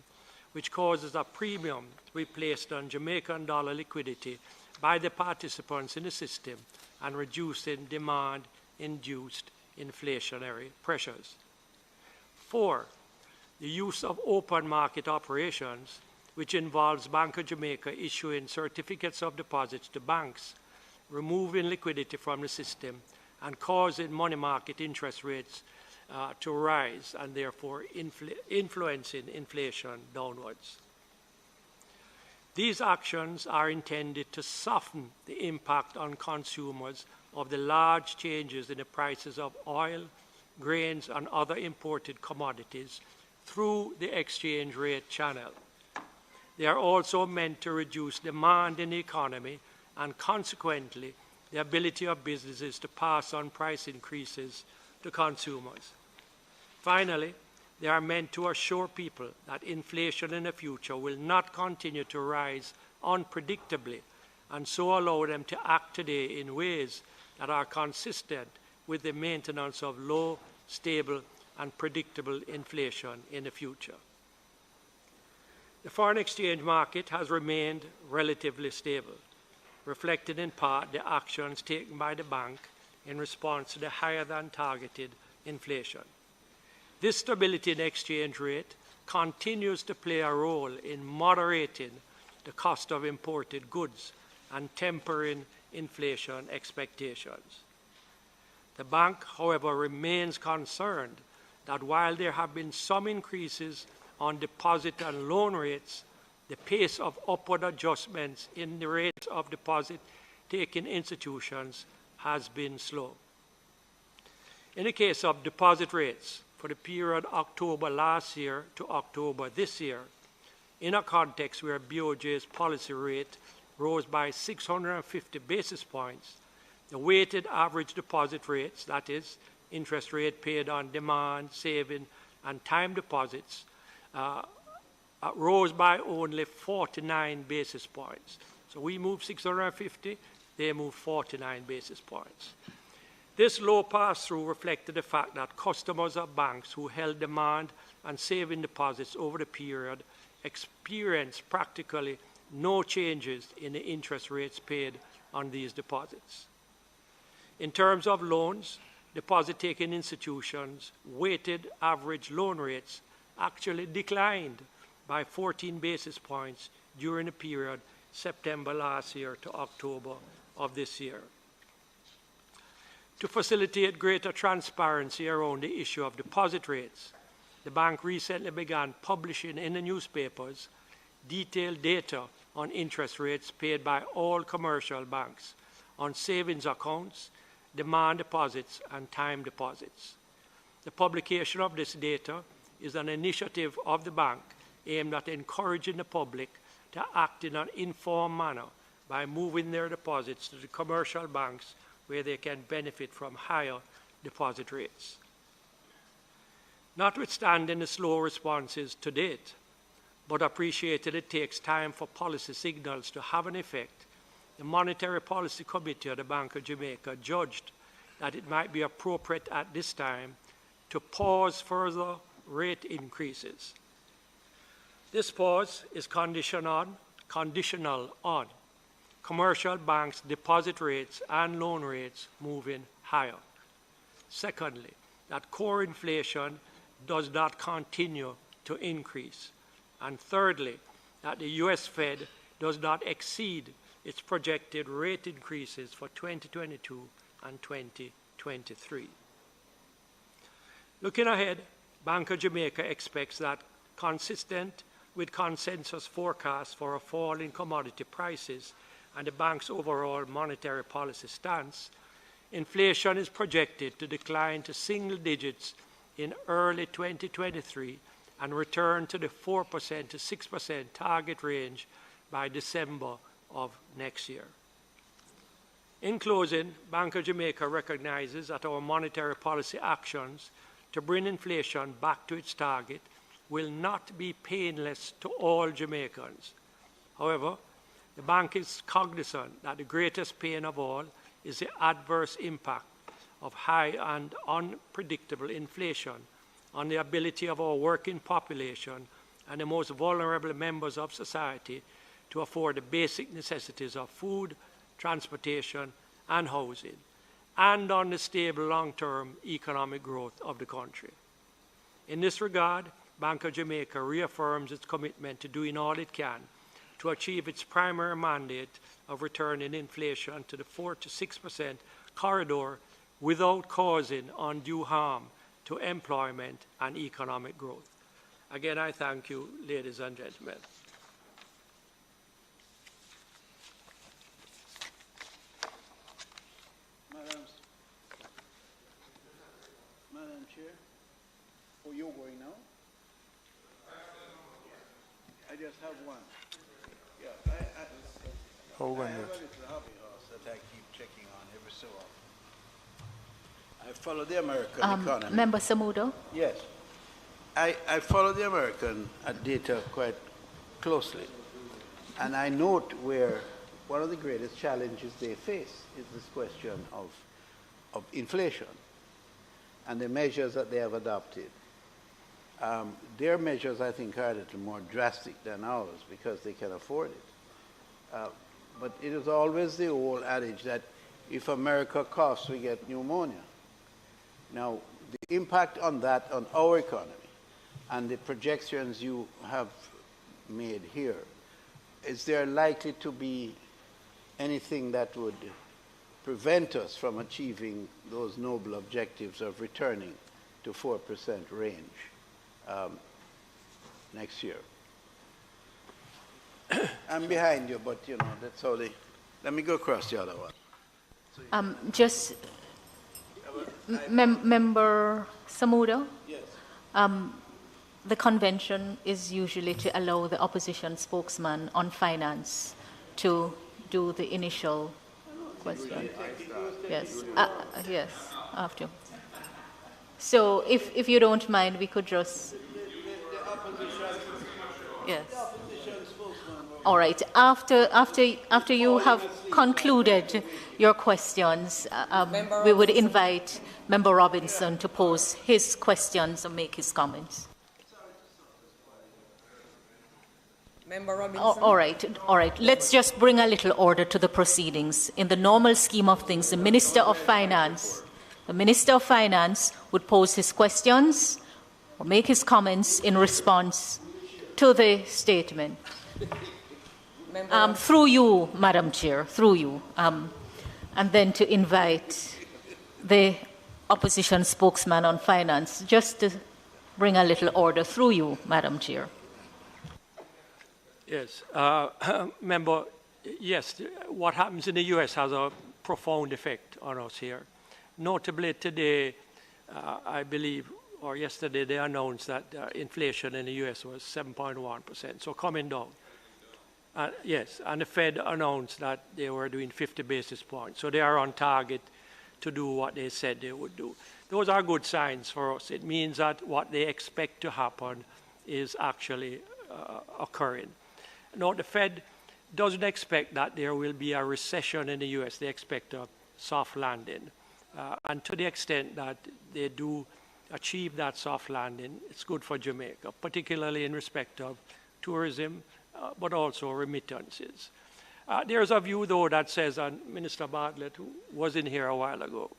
Speaker 15: which causes a premium to be placed on Jamaican dollar liquidity by the participants in the system and reducing demand-induced inflationary pressures. 4, the use of open market operations, which involves Bank of Jamaica issuing certificates of deposits to banks, removing liquidity from the system and causing money market interest rates to rise and therefore influencing inflation downwards. These actions are intended to soften the impact on consumers of the large changes in the prices of oil, grains, and other imported commodities through the exchange rate channel. They are also meant to reduce demand in the economy and consequently the ability of businesses to pass on price increases to consumers. Finally, they are meant to assure people that inflation in the future will not continue to rise unpredictably, and so allow them to act today in ways that are consistent with the maintenance of low, stable, and predictable inflation in the future. The foreign exchange market has remained relatively stable, reflecting in part the actions taken by the bank in response to the higher than targeted inflation. This stability in the exchange rate continues to play a role in moderating the cost of imported goods and tempering inflation expectations. The bank, however, remains concerned that while there have been some increases on deposit and loan rates, the pace of upward adjustments in the rates of deposit-taking institutions has been slow. In the case of deposit rates, for the period October last year to October this year, in a context where BOJ's policy rate rose by 650 basis points, the weighted average deposit rates, that is, interest rate paid on demand, saving, and time deposits, rose by only 49 basis points. So we moved 650, they moved 49 basis points. This low pass-through reflected the fact that customers of banks who held demand and saving deposits over the period experienced practically no changes in the interest rates paid on these deposits. In terms of loans, deposit-taking institutions' weighted average loan rates actually declined by 14 basis points during the period September last year to October of this year. To facilitate greater transparency around the issue of deposit rates, the bank recently began publishing in the newspapers detailed data on interest rates paid by all commercial banks on savings accounts, demand deposits, and time deposits. The publication of this data is an initiative of the bank aimed at encouraging the public to act in an informed manner by moving their deposits to the commercial banks where they can benefit from higher deposit rates. Notwithstanding the slow responses to date, but appreciated it takes time for policy signals to have an effect, the Monetary Policy Committee of the Bank of Jamaica judged that it might be appropriate at this time to pause further rate increases. This pause is conditional on commercial banks' deposit rates and loan rates moving higher. Secondly, that core inflation does not continue to increase. And thirdly, that the U.S. Fed does not exceed its projected rate increases for 2022 and 2023. Looking ahead, Bank of Jamaica expects that, consistent with consensus forecasts for a fall in commodity prices and the bank's overall monetary policy stance, inflation is projected to decline to single digits in early 2023 and return to the 4% to 6% target range by December of next year. In closing, Bank of Jamaica recognizes that our monetary policy actions to bring inflation back to its target will not be painless to all Jamaicans. However, the bank is cognizant that the greatest pain of all is the adverse impact of high and unpredictable inflation on the ability of our working population and the most vulnerable members of society to afford the basic necessities of food, transportation, and housing, and on the stable long-term economic growth of the country. In this regard, Bank of Jamaica reaffirms its commitment to doing all it can to achieve its primary mandate of returning inflation to the 4 to 6% corridor without causing undue harm to employment and economic growth. Again, I thank you, ladies and gentlemen.
Speaker 16: Madam Chair, oh, you're going now? I just have one. Yeah, I have a little hobby horse. that I keep checking on every so often. I follow the American economy.
Speaker 9: Member Samudo?
Speaker 16: Yes. I follow the American data quite closely. And I note where one of the greatest challenges they face is this question of inflation and the measures that they have adopted. Their measures, I think, are a little more drastic than ours because they can afford it. But it is always the old adage that if America coughs, we get pneumonia. Now, the impact on that on our economy and the projections you have made here, is there likely to be anything that would prevent us from achieving those noble objectives of returning to 4% range next year? I'm behind you, but you know, that's how they... Let me go across the other one.
Speaker 9: Just... Member Samudo?
Speaker 16: Yes.
Speaker 9: The convention is usually to allow the opposition spokesman on finance to do the initial question. Yes, yes, after. So if you don't mind, we could just... Yes. All right. After you have concluded your questions, we would invite Member Robinson to pose his questions and make his comments.
Speaker 17: Member Robinson.
Speaker 9: All right. Let's just bring a little order to the proceedings. In the normal scheme of things, the Minister of Finance would pose his questions or make his comments in response to the statement. Through you, Madam Chair, through you. And then to invite the opposition spokesman on finance, just to bring a little order through you, Madam Chair.
Speaker 15: Yes, member, yes, what happens in the US has a profound effect on us here. Notably today, I believe, or yesterday, they announced that inflation in the US was 7.1%, so coming down. Yes, and the Fed announced that they were doing 50 basis points, so they are on target to do what they said they would do. Those are good signs for us. It means that what they expect to happen is actually occurring. No, the Fed doesn't expect that there will be a recession in the US. They expect a soft landing. And to the extent that they do achieve that soft landing, it's good for Jamaica, particularly in respect of tourism, but also remittances. There's a view, though, that says, and Minister Bartlett, who was in here a while ago,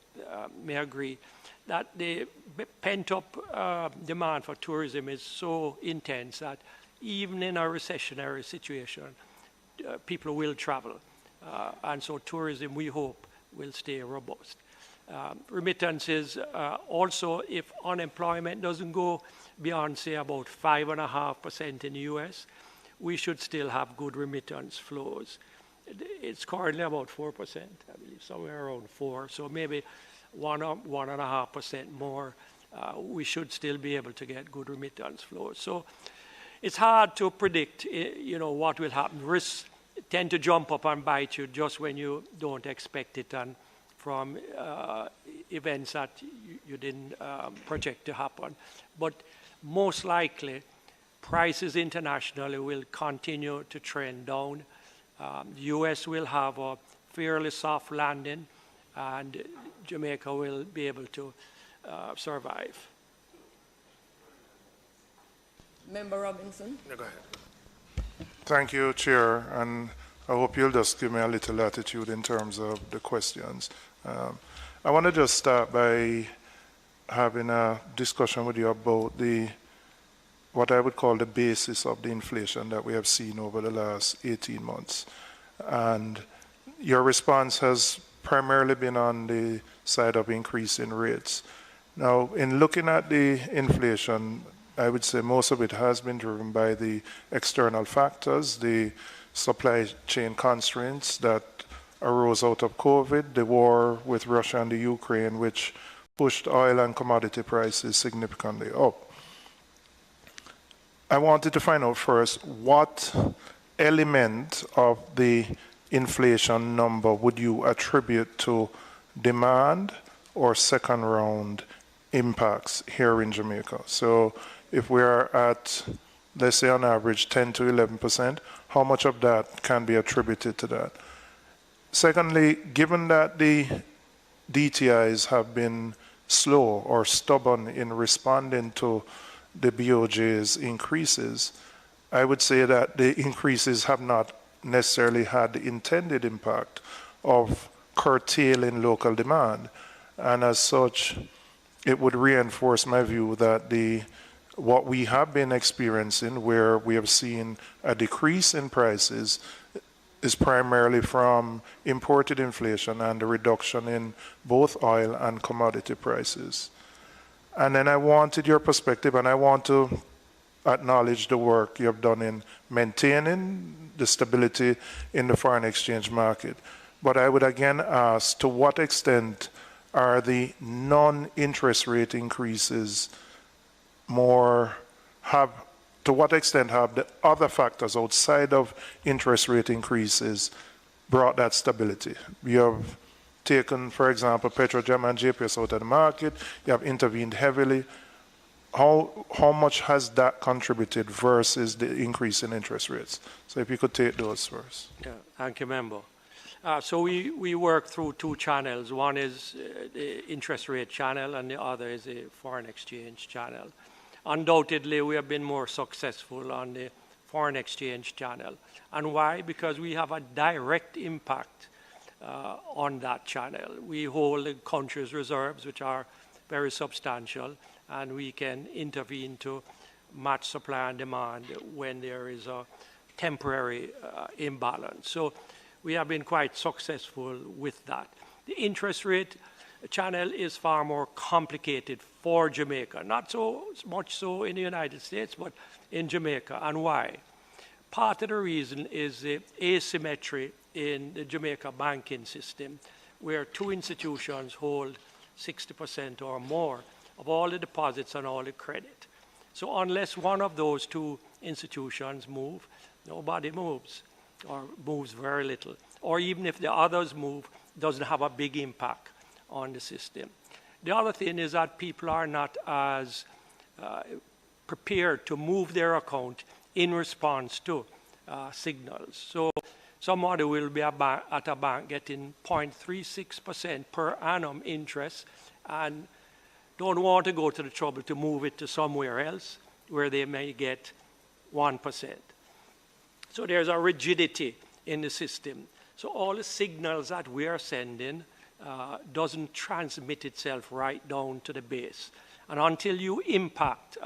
Speaker 15: may agree, that the pent-up demand for tourism is so intense that even in a recessionary situation, people will travel. And so tourism, we hope, will stay robust. Remittances, also, if unemployment doesn't go beyond, say, about 5.5% in the US, we should still have good remittance flows. It's currently about 4%, I believe, somewhere around 4%, so maybe 1.5% more. We should still be able to get good remittance flows. So it's hard to predict, what will happen. Risks tend to jump up and bite you just when you don't expect it, and from events that you didn't project to happen. But most likely, prices internationally will continue to trend down. The US will have a fairly soft landing, and Jamaica will be able to survive.
Speaker 17: Member Robinson.
Speaker 18: Yeah, go ahead. Thank you, Chair, and I hope you'll just give me a little latitude in terms of the questions. I want to just start by having a discussion with you about what I would call the basis of the inflation that we have seen over the last 18 months. And your response has primarily been on the side of increasing rates. Now, in looking at the inflation, I would say most of it has been driven by the external factors, the supply chain constraints that arose out of COVID, the war with Russia and the Ukraine, which pushed oil and commodity prices significantly up. I wanted to find out first what element of the inflation number would you attribute to demand or second round impacts here in Jamaica? So if we are at, let's say on average 10 to 11%, how much of that can be attributed to that? Secondly, given that the DTIs have been slow or stubborn in responding to the BOJ's increases, I would say that the increases have not necessarily had the intended impact of curtailing local demand. And as such, it would reinforce my view that what we have been experiencing, where we have seen a decrease in prices, is primarily from imported inflation and the reduction in both oil and commodity prices. And then I wanted your perspective, and I want to acknowledge the work you have done in maintaining the stability in the foreign exchange market. But I would again ask, to what extent are the non-interest rate increases to what extent have the other factors outside of interest rate increases brought that stability? You have taken, for example, Petrojam and JPS out of the market. You have intervened heavily. How much has that contributed versus the increase in interest rates? So if you could take those first.
Speaker 15: Yeah, thank you, Member. So we work through two channels. One is the interest rate channel, and the other is a foreign exchange channel. Undoubtedly, we have been more successful on the foreign exchange channel. And why? Because we have a direct impact on that channel. We hold the country's reserves, which are very substantial, and we can intervene to match supply and demand when there is a temporary imbalance. So we have been quite successful with that. The interest rate channel is far more complicated for Jamaica, not so much so in the United States, but in Jamaica. And why? Part of the reason is the asymmetry in the Jamaica banking system, where two institutions hold 60% or more of all the deposits and all the credit. So unless one of those two institutions move, nobody moves, or moves very little. Or even if the others move, doesn't have a big impact on the system. The other thing is that people are not as prepared to move their account in response to signals. So somebody will be at a bank getting 0.36% per annum interest and don't want to go to the trouble to move it to somewhere else where they may get 1%. So there's a rigidity in the system. So all the signals that we are sending doesn't transmit itself right down to the base. And until you impact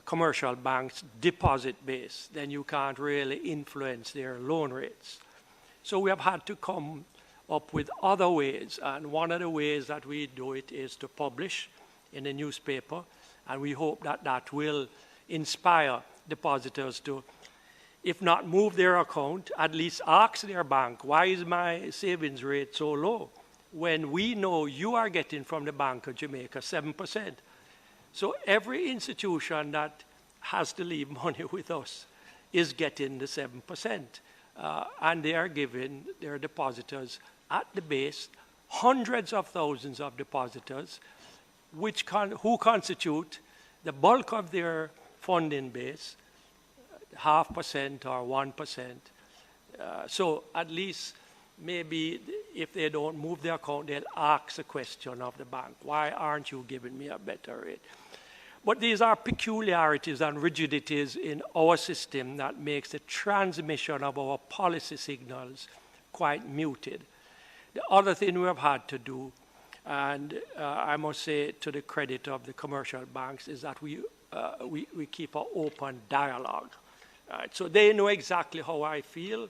Speaker 15: commercial banks' deposit base, then you can't really influence their loan rates. So we have had to come up with other ways, and one of the ways that we do it is to publish in the newspaper, and we hope that that will inspire depositors to, if not move their account, at least ask their bank, why is my savings rate so low? When we know you are getting from the Bank of Jamaica 7%. So every institution that has to leave money with us is getting the 7%. And they are giving their depositors at the base hundreds of thousands of depositors who constitute the bulk of their funding base, 0.5% or 1%. So at least maybe if they don't move their account, they'll ask a question of the bank, why aren't you giving me a better rate? But these are peculiarities and rigidities in our system that makes the transmission of our policy signals quite muted. The other thing we have had to do, and I must say to the credit of the commercial banks, is that we keep an open dialogue. So they know exactly how I feel,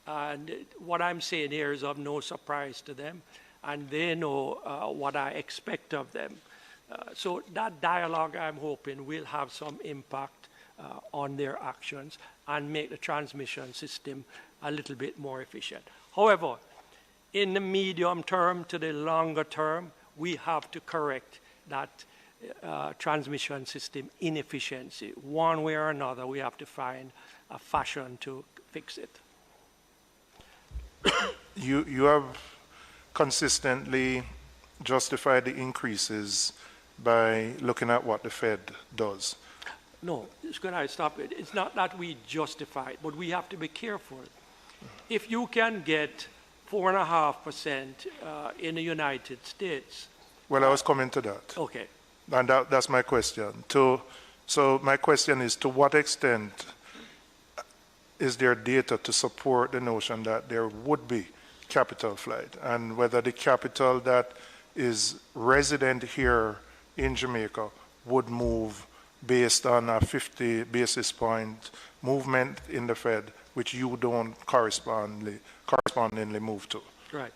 Speaker 15: and what I'm saying here is of no surprise to them, and they know what I expect of them. So that dialogue, I'm hoping, will have some impact on their actions and make the transmission system a little bit more efficient. However, in the medium term to the longer term, we have to correct that transmission system inefficiency. One way or another, we have to find a fashion to fix it.
Speaker 18: you have consistently justified the increases by looking at what the Fed does.
Speaker 15: No, could I stop it? It's not that we justify it, but we have to be careful. If you can get 4.5% in the United States.
Speaker 18: Well, I was coming to that.
Speaker 15: Okay.
Speaker 18: And that's my question. So my question is, to what extent is there data to support the notion that there would be capital flight, and whether the capital that is resident here in Jamaica would move based on a 50 basis point movement in the Fed, which you don't correspondingly move to?
Speaker 15: Right.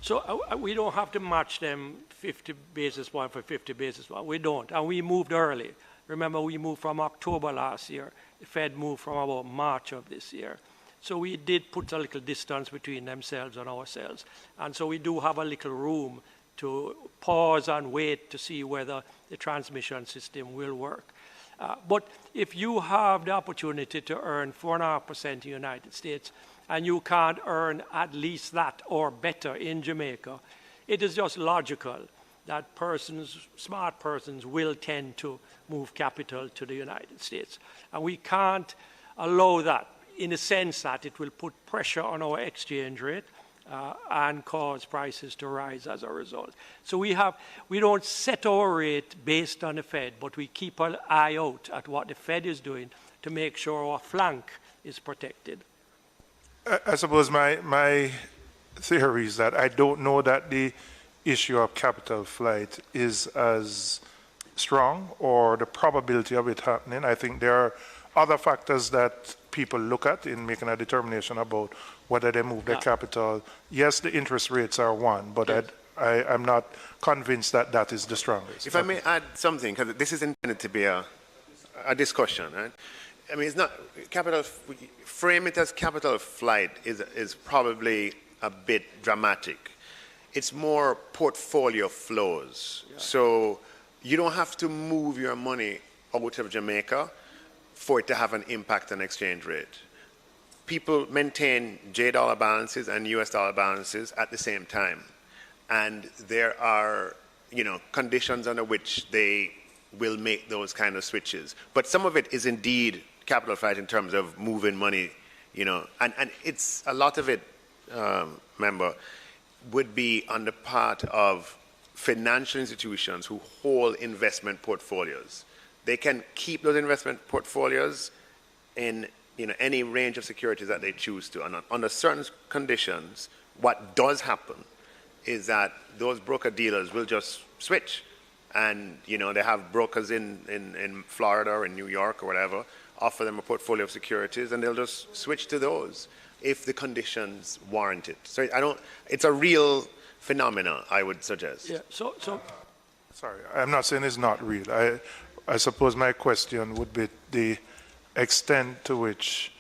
Speaker 15: So we don't have to match them 50 basis point for 50 basis point. We don't. And we moved early. Remember, we moved from October last year. The Fed moved from about March of this year. So we did put a little distance between themselves and ourselves. And so we do have a little room to pause and wait to see whether the transmission system will work. But if you have the opportunity to earn 4.5% in the United States, and you can't earn at least that or better in Jamaica, it is just logical that smart persons will tend to move capital to the United States. And we can't allow that, in the sense that it will put pressure on our exchange rate and cause prices to rise as a result. So we don't set our rate based on the Fed, but we keep an eye out at what the Fed is doing to make sure our flank is protected.
Speaker 18: I suppose my theory is that I don't know that the issue of capital flight is as strong, or the probability of it happening. I think there are other factors that people look at in making a determination about whether they move their capital. Yes, the interest rates are one, but yes, I'm not convinced that that is the strongest.
Speaker 13: If I may add something, because this is intended to be a discussion, right? I mean, it's not capital. Frame it as capital flight is probably a bit dramatic. It's more portfolio flows. Yeah. So you don't have to move your money out of Jamaica for it to have an impact on exchange rate. People maintain J dollar balances and US dollar balances at the same time, and there are conditions under which they will make those kind of switches. But some of it is indeed capital flight in terms of moving money, and it's a lot of it, would be on the part of financial institutions who hold investment portfolios. They can keep those investment portfolios in any range of securities that they choose to. And under certain conditions, what does happen is that those broker-dealers will just switch. And they have brokers in Florida or in New York or whatever, offer them a portfolio of securities, and they'll just switch to those if the conditions warrant it. So it's a real phenomenon, I would suggest.
Speaker 15: Yeah. So
Speaker 18: sorry, I'm not saying it's not real. I suppose my question would be the extent to which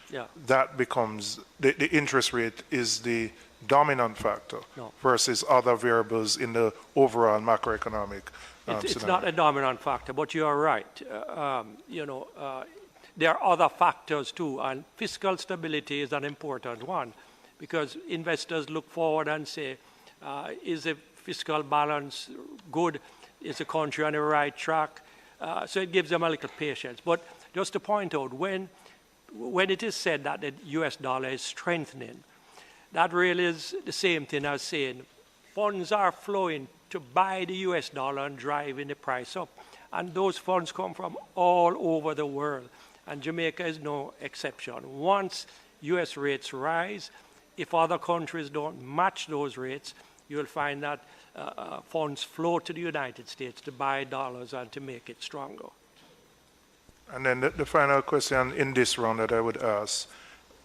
Speaker 18: that becomes the interest rate is the dominant factor versus other variables in the overall macroeconomic.
Speaker 15: It's not a dominant factor, but you are right. There are other factors too, and fiscal stability is an important one, because investors look forward and say, is the fiscal balance good? Is the country on the right track? So it gives them a little patience. But just to point out, when it is said that the US dollar is strengthening, that really is the same thing as saying funds are flowing to buy the US dollar and driving the price up. And those funds come from all over the world. And Jamaica is no exception. Once US rates rise, if other countries don't match those rates, you'll find that funds flow to the United States to buy dollars and to make it stronger.
Speaker 18: And then the final question in this round that I would ask,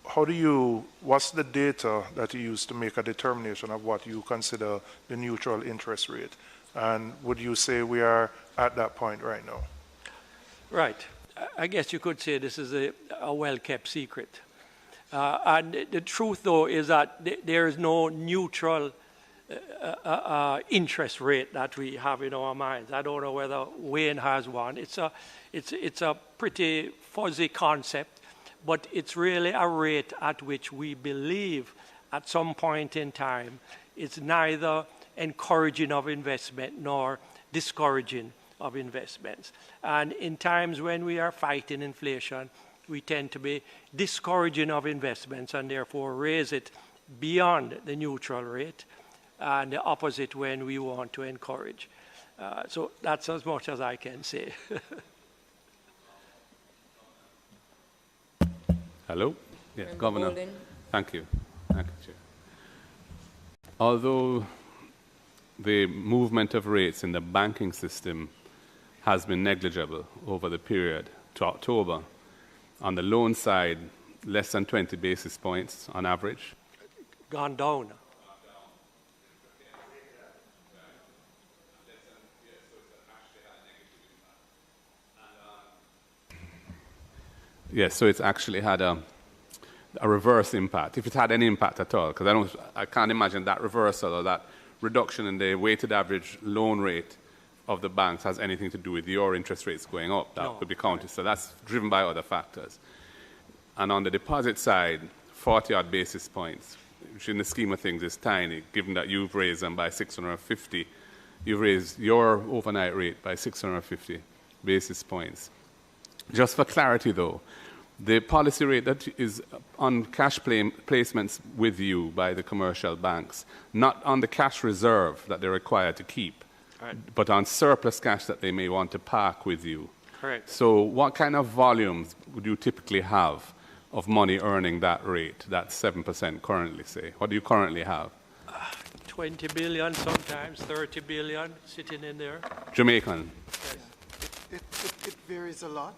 Speaker 18: what's the data that you use to make a determination of what you consider the neutral interest rate? And would you say we are at that point right now?
Speaker 15: Right. I guess you could say this is a well-kept secret. And the truth, though, is that there is no neutral interest rate that we have in our minds. I don't know whether Wayne has one. It's a pretty fuzzy concept, but it's really a rate at which we believe at some point in time, it's neither encouraging of investment nor discouraging of investments. And in times when we are fighting inflation, we tend to be discouraging of investments and therefore raise it beyond the neutral rate, and the opposite when we want to encourage. So that's as much as I can say.
Speaker 19: Hello? Yes,
Speaker 17: Member
Speaker 19: Governor.
Speaker 17: Bolden.
Speaker 19: Thank you. Thank you, Chair. Although the movement of rates in the banking system has been negligible over the period to October, on the loan side, less than 20 basis points on average.
Speaker 15: Gone down.
Speaker 19: Yes, so it's actually had a reverse impact, if it had any impact at all, because I can't imagine that reversal or that reduction in the weighted average loan rate of the banks has anything to do with your interest rates going up. That could be counted. So that's driven by other factors. And on the deposit side, 40-odd basis points, which in the scheme of things is tiny, given that you've raised them by 650. You've raised your overnight rate by 650 basis points. Just for clarity, though, the policy rate that is on cash placements with you by the commercial banks, not on the cash reserve that they're required to keep,
Speaker 15: right,
Speaker 19: but on surplus cash that they may want to park with you.
Speaker 15: Correct.
Speaker 19: So what kind of volumes would you typically have of money earning that rate, that 7% currently, say? What do you currently have?
Speaker 15: 20 billion, sometimes 30 billion sitting in there.
Speaker 19: Jamaican.
Speaker 15: Yes.
Speaker 20: It varies a lot.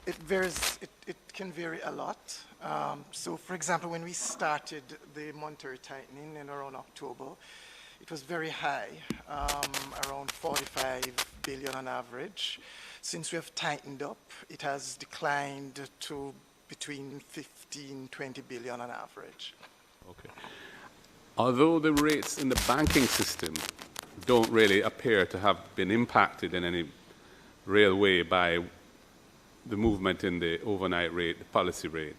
Speaker 20: It varies. It can vary a lot. So, for example, when we started the monetary tightening in around October, it was very high, around 45 billion on average. Since we have tightened up, it has declined to between 15, 20 billion on average.
Speaker 19: Okay. Although the rates in the banking system don't really appear to have been impacted in any real way by the movement in the overnight rate, the policy rate,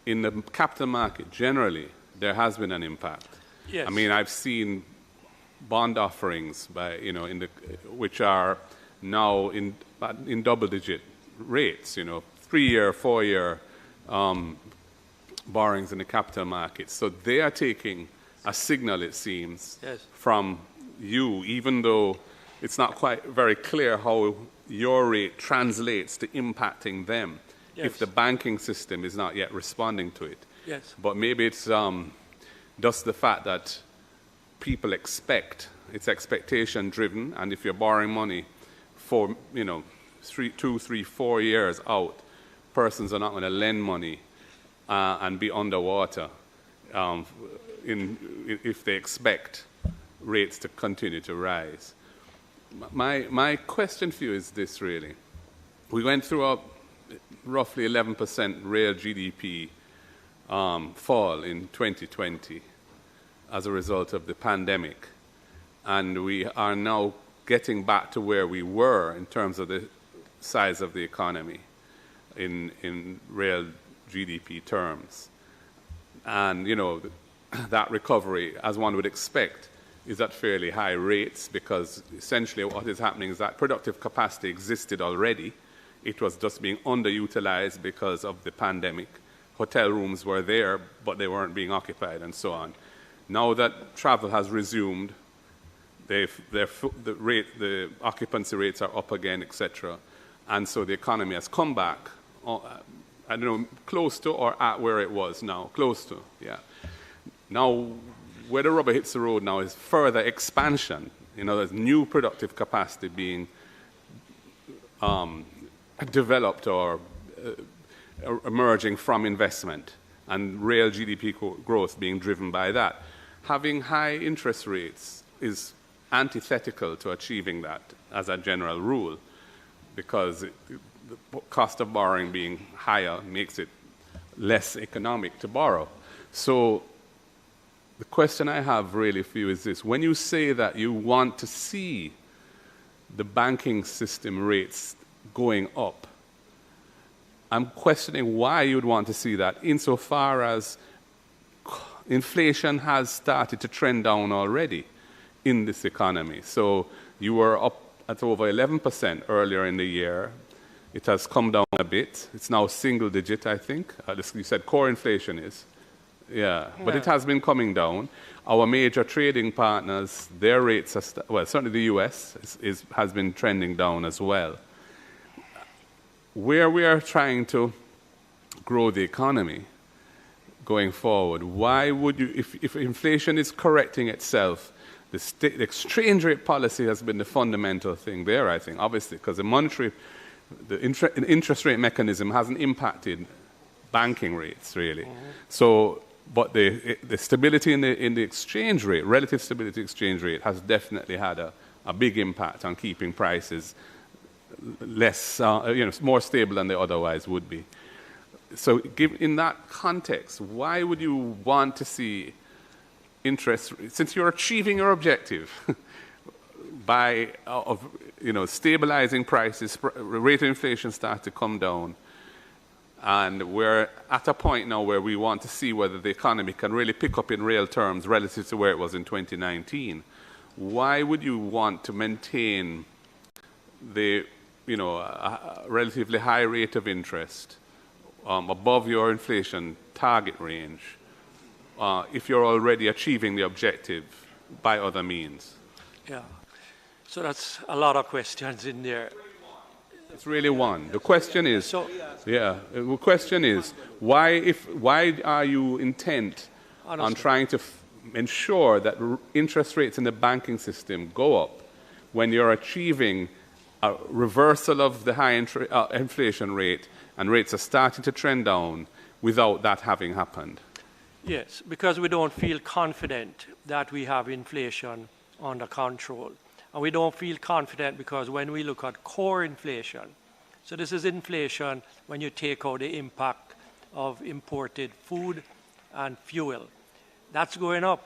Speaker 19: in the capital market generally, there has been an impact.
Speaker 15: Yes.
Speaker 19: I mean, I've seen bond offerings by, which are now in double-digit rates, 3-year, 4-year borrowings in the capital market. So they are taking a signal, it seems,
Speaker 15: yes,
Speaker 19: from you, even though it's not quite very clear how your rate translates to impacting them,
Speaker 15: yes,
Speaker 19: if the banking system is not yet responding to it.
Speaker 15: Yes.
Speaker 19: But maybe it's just the fact that people expect, it's expectation driven, and if you're borrowing money for 2, 3, 4 years out, persons are not going to lend money and be underwater if they expect rates to continue to rise. My question for you is this, really. We went through a roughly 11% real GDP fall in 2020 as a result of the pandemic, and we are now getting back to where we were in terms of the size of the economy in real GDP terms. And, that recovery, as one would expect, is at fairly high rates, because essentially what is happening is that productive capacity existed already. It was just being underutilized because of the pandemic. Hotel rooms were there, but they weren't being occupied, and so on. Now that travel has resumed, the occupancy rates are up again, etc. And so the economy has come back, close to or at where it was now. Close to, yeah. Now, where the rubber hits the road now is further expansion. There's new productive capacity being developed or emerging from investment, and real GDP growth being driven by that. Having high interest rates is antithetical to achieving that as a general rule, because the cost of borrowing being higher makes it less economic to borrow. So the question I have really for you is this. When you say that you want to see the banking system rates going up, I'm questioning why you'd want to see that, insofar as inflation has started to trend down already in this economy. So you were up at over 11% earlier in the year. It has come down a bit. It's now single digit, I think. You said core inflation is. Yeah, but it has been coming down. Our major trading partners, their rates are, well, certainly the US has been trending down as well. Where we are trying to grow the economy going forward, why would you, if inflation is correcting itself, the exchange rate policy has been the fundamental thing there, I think, obviously, because the interest rate mechanism hasn't impacted banking rates, really. So, but the stability in the exchange rate, relative stability exchange rate, has definitely had a big impact on keeping prices less, more stable than they otherwise would be. So, in that context, why would you want to see interest, since you're achieving your objective by stabilizing prices, rate of inflation starts to come down, and we're at a point now where we want to see whether the economy can really pick up in real terms relative to where it was in 2019. Why would you want to maintain the a relatively high rate of interest above your inflation target range if you're already achieving the objective by other means?
Speaker 15: Yeah. So that's a lot of questions in there.
Speaker 19: It's really one. The question is, the question is, why are you intent on trying to ensure that interest rates in the banking system go up when you're achieving a reversal of the high inflation rate and rates are starting to trend down without that having happened?
Speaker 15: Yes, because we don't feel confident that we have inflation under control. And we don't feel confident because when we look at core inflation, so this is inflation when you take out the impact of imported food and fuel, that's going up.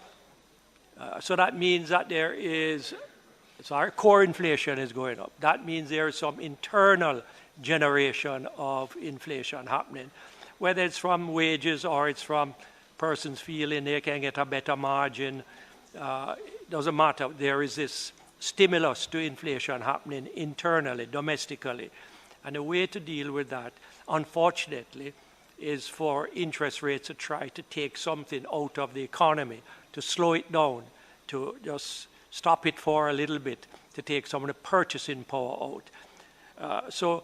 Speaker 15: So that means that our core inflation is going up. That means there is some internal generation of inflation happening, whether it's from wages or it's from persons feeling they can get a better margin. Doesn't matter. There is this stimulus to inflation happening internally, domestically. And the way to deal with that, unfortunately, is for interest rates to try to take something out of the economy, to slow it down, to just stop it for a little bit, to take some of the purchasing power out. So,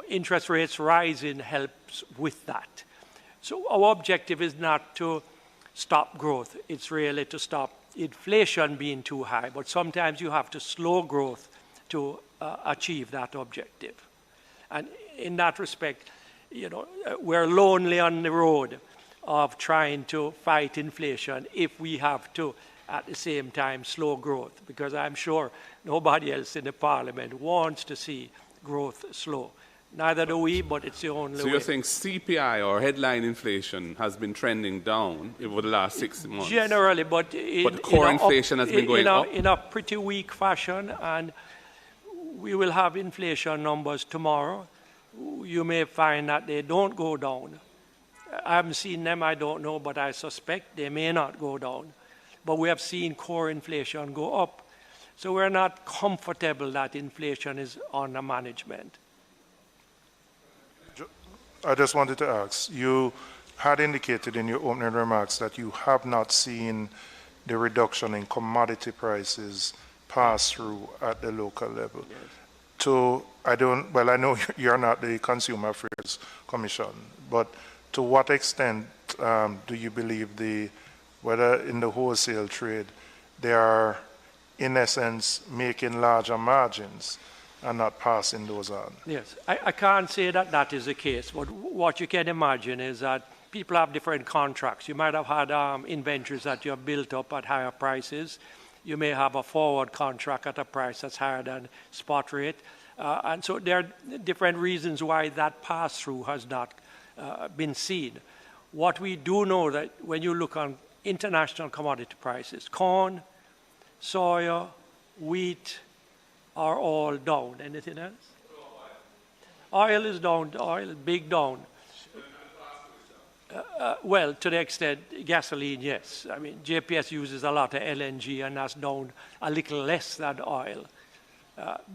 Speaker 15: interest rates rising helps with that. So our objective is not to stop growth. It's really to stop inflation being too high. But sometimes you have to slow growth to achieve that objective. And in that respect, we're lonely on the road of trying to fight inflation if we have to, at the same time, slow growth. Because I'm sure nobody else in the Parliament wants to see growth slow. Neither do we, but it's the only way.
Speaker 19: So you're saying CPI, or headline inflation, has been trending down over the last 6 months?
Speaker 15: Generally, but
Speaker 19: core inflation has been going up?
Speaker 15: In a pretty weak fashion, and we will have inflation numbers tomorrow. You may find that they don't go down. I haven't seen them, I don't know, but I suspect they may not go down. But we have seen core inflation go up. So we're not comfortable that inflation is under management.
Speaker 18: I just wanted to ask, you had indicated in your opening remarks that you have not seen the reduction in commodity prices pass through at the local level. Yes. I know you're not the Consumer Affairs Commission, but to what extent do you believe whether in the wholesale trade, they are, in essence, making larger margins and not passing those on?
Speaker 15: Yes, I can't say that that is the case, but what you can imagine is that people have different contracts. You might have had inventories that you have built up at higher prices. You may have a forward contract at a price that's higher than spot rate. And so there are different reasons why that pass-through has not been seen. What we do know that when you look on international commodity prices, corn, soya, wheat, are all down. Anything else? Oil is down, oil is big down. Well, to the extent gasoline, yes. I mean, JPS uses a lot of LNG, and that's down a little less than oil.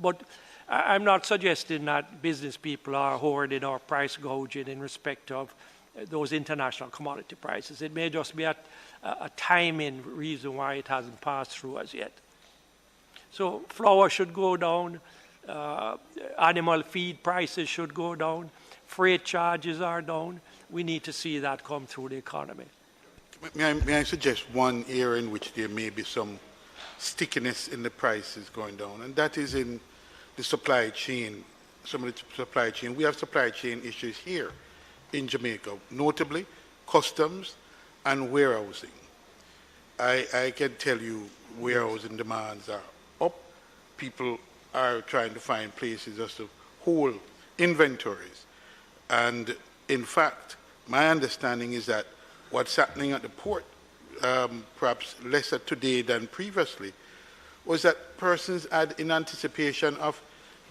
Speaker 15: But I'm not suggesting that business people are hoarding or price gouging in respect of those international commodity prices. It may just be a timing reason why it hasn't passed through as yet. So flour should go down, animal feed prices should go down, freight charges are down. We need to see that come through the economy.
Speaker 11: May I suggest one area in which there may be some stickiness in the prices going down, and that is in the supply chain, some of the supply chain. We have supply chain issues here in Jamaica, notably customs and warehousing. I can tell you warehousing demands are up. People are trying to find places just to hold inventories. And in fact, my understanding is that what's happening at the port, perhaps lesser today than previously, was that persons had, in anticipation of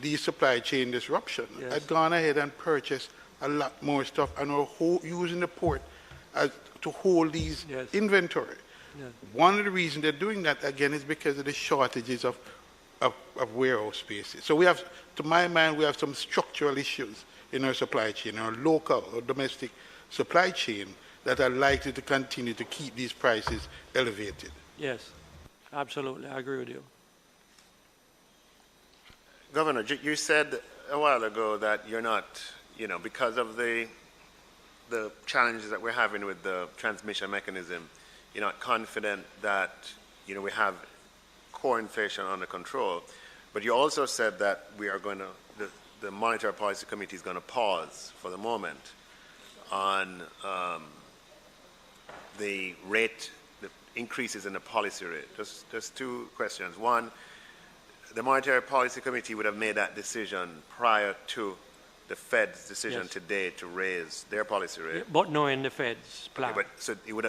Speaker 11: the supply chain disruption, had gone ahead and purchased a lot more stuff and are using the port as to hold these inventory. One of the reasons they're doing that, again, is because of the shortages of warehouse spaces. So we have, to my mind, we have some structural issues in our supply chain, our local or domestic supply chain, that are likely to continue to keep these prices elevated.
Speaker 15: Yes, absolutely. I agree with you.
Speaker 13: Governor, you said a while ago that you're not, because of the challenges that we're having with the transmission mechanism, you're not confident that, we have core inflation under control. But you also said that we are going to, the Monetary Policy Committee is going to pause for the moment on the rate, the increases in the policy rate. Just two questions. One, the Monetary Policy Committee would have made that decision prior to the Fed's decision today to raise their policy rate.
Speaker 15: But knowing the Fed's plan.
Speaker 13: Okay, but so you'd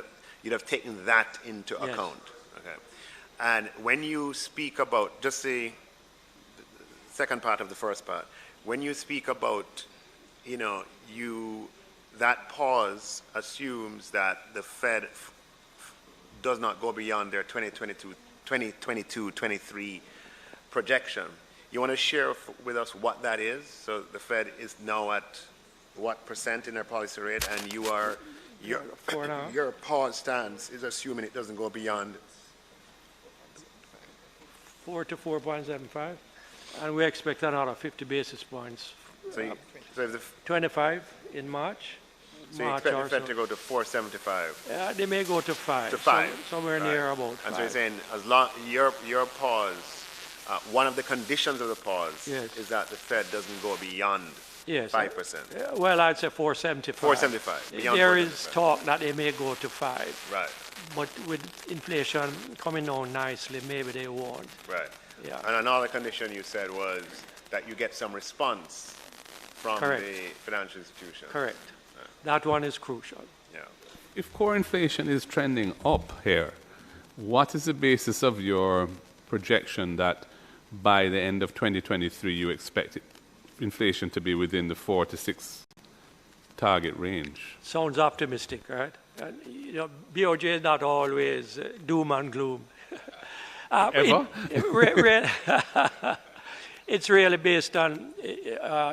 Speaker 13: have taken that into account. Okay. And when you speak about, just the second part of the first part, when you speak about, that pause assumes that the Fed does not go beyond their 2022-23 projection. You want to share with us what that is? So the Fed is now at what percent in their policy rate, and your pause stance is assuming it doesn't go beyond
Speaker 15: 4 to 4.75, and we expect another 50 basis points.
Speaker 13: So if the
Speaker 15: 25 in March.
Speaker 13: So you expect the Fed to go to 4.75?
Speaker 15: Yeah, they may go to 5.
Speaker 13: To 5.
Speaker 15: Somewhere near about 5.
Speaker 13: And so you're saying, as long your pause, one of the conditions of the pause is that the Fed doesn't go beyond 5%.
Speaker 15: Well, I'd say 4.75.
Speaker 13: 4.75.
Speaker 15: There is talk that they may go to 5.
Speaker 13: Right.
Speaker 15: But with inflation coming down nicely, maybe they won't.
Speaker 13: Right.
Speaker 15: Yeah.
Speaker 13: And another condition you said was that you get some response from the financial institution.
Speaker 15: Correct. That one is crucial.
Speaker 13: Yeah.
Speaker 19: If core inflation is trending up here, what is the basis of your projection that by the end of 2023 you expect inflation to be within the 4 to 6 target range?
Speaker 15: Sounds optimistic, right? And, BOJ is not always doom and gloom.
Speaker 19: Ever?
Speaker 15: It's really based on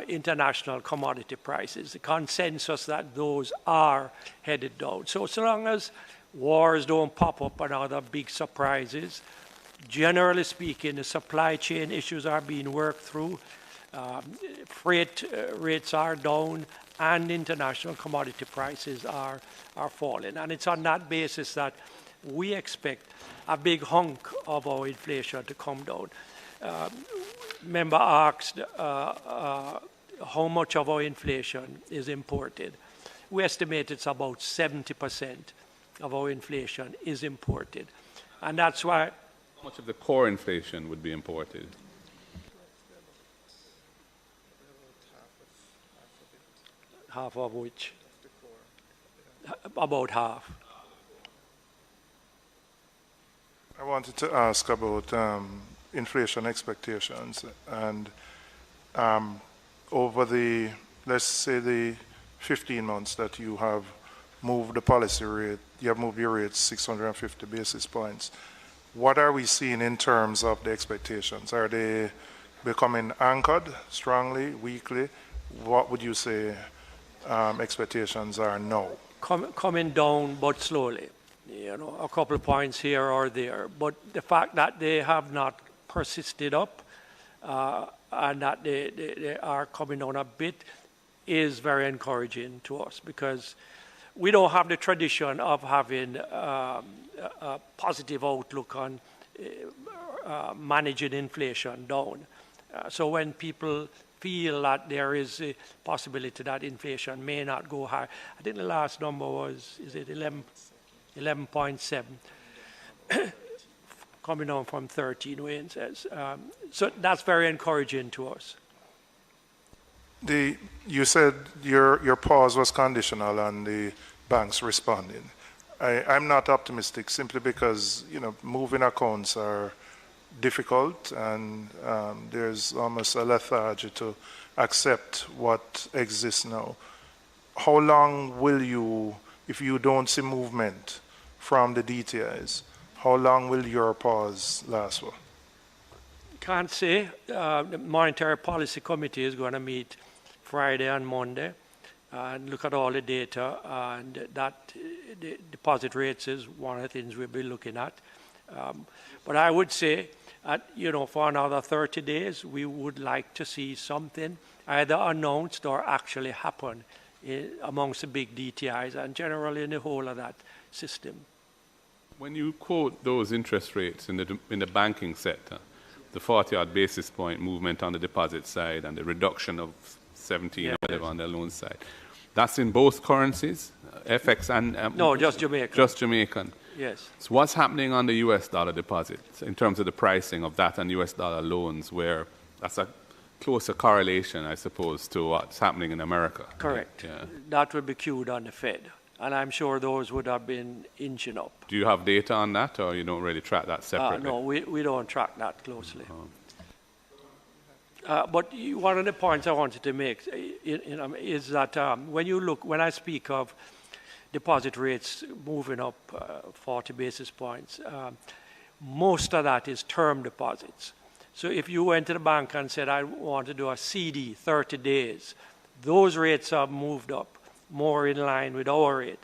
Speaker 15: international commodity prices, the consensus that those are headed down. So long as wars don't pop up and other big surprises, generally speaking, the supply chain issues are being worked through, freight rates are down, and international commodity prices are falling. And it's on that basis that we expect a big hunk of our inflation to come down. Member asked how much of our inflation is imported. We estimate it's about 70% of our inflation is imported. And that's why...
Speaker 19: How much of the core inflation would be imported?
Speaker 15: Half of which? About half.
Speaker 18: I wanted to ask about inflation expectations, and over the, let's say, the 15 months that you have moved the policy rate, you have moved your rates 650 basis points. What are we seeing in terms of the expectations? Are they becoming anchored strongly, weakly? What would you say expectations are now?
Speaker 15: Coming down, but slowly. You know, a couple of points here or there. But the fact that they have not persisted up and that they are coming down a bit is very encouraging to us, because we don't have the tradition of having a positive outlook on managing inflation down. So when people feel that there is a possibility that inflation may not go high, I think the last number was, is it 11.7, coming down from 13, Wayne says. So that's very encouraging to us.
Speaker 18: You said your pause was conditional on the banks responding. I'm not optimistic, simply because, you know, moving accounts are difficult, and there's almost a lethargy to accept what exists now. How long will you, if you don't see movement from the DTIs, how long will your pause last for?
Speaker 15: Can't say. The Monetary Policy Committee is going to meet Friday and Monday and look at all the data, and that the deposit rates is one of the things we'll be looking at. But I would say, you know, for another 30 days, we would like to see something either announced or actually happen amongst the big DTIs and generally in the whole of that system.
Speaker 19: When you quote those interest rates in the banking sector, the 40-odd basis point movement on the deposit side and the reduction of 17 or whatever on the loan side, that's in both currencies, FX and...
Speaker 15: no, just Jamaican.
Speaker 19: Just Jamaican.
Speaker 15: Yes.
Speaker 19: So what's happening on the US dollar deposits in terms of the pricing of that and US dollar loans, where that's a closer correlation, I suppose, to what's happening in America?
Speaker 15: Correct.
Speaker 19: Yeah.
Speaker 15: That would be queued on the Fed, and I'm sure those would have been inching up.
Speaker 19: Do you have data on that, or you don't really track that separately?
Speaker 15: No, we don't track that closely. But one of the points I wanted to make is that when I speak of deposit rates moving up 40 basis points, most of that is term deposits. So if you went to the bank and said, I want to do a CD 30 days, those rates have moved up more in line with our rate.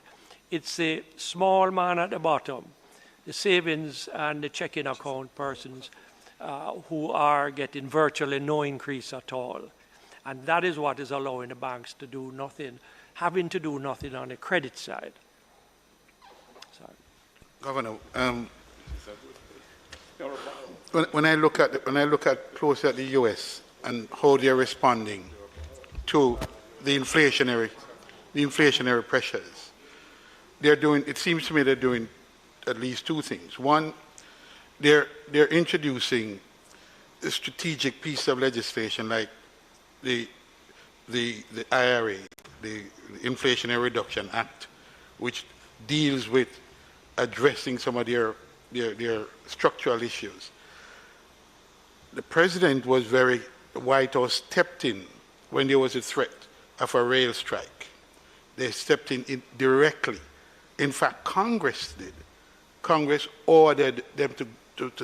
Speaker 15: It's the small man at the bottom, the savings and the checking account persons, who are getting virtually no increase at all. And that is what is allowing the banks to do nothing, having to do nothing on the credit side. Sorry.
Speaker 11: Governor, when I look at closely at the US and how they're responding to the inflationary pressures, it seems to me they're doing at least two things. One, they're introducing a strategic piece of legislation like the IRA, the Inflation Reduction Act, which deals with addressing some of their structural issues. The president was the White House stepped in when there was a threat of a rail strike. They stepped in directly. In fact, Congress did. Congress ordered them to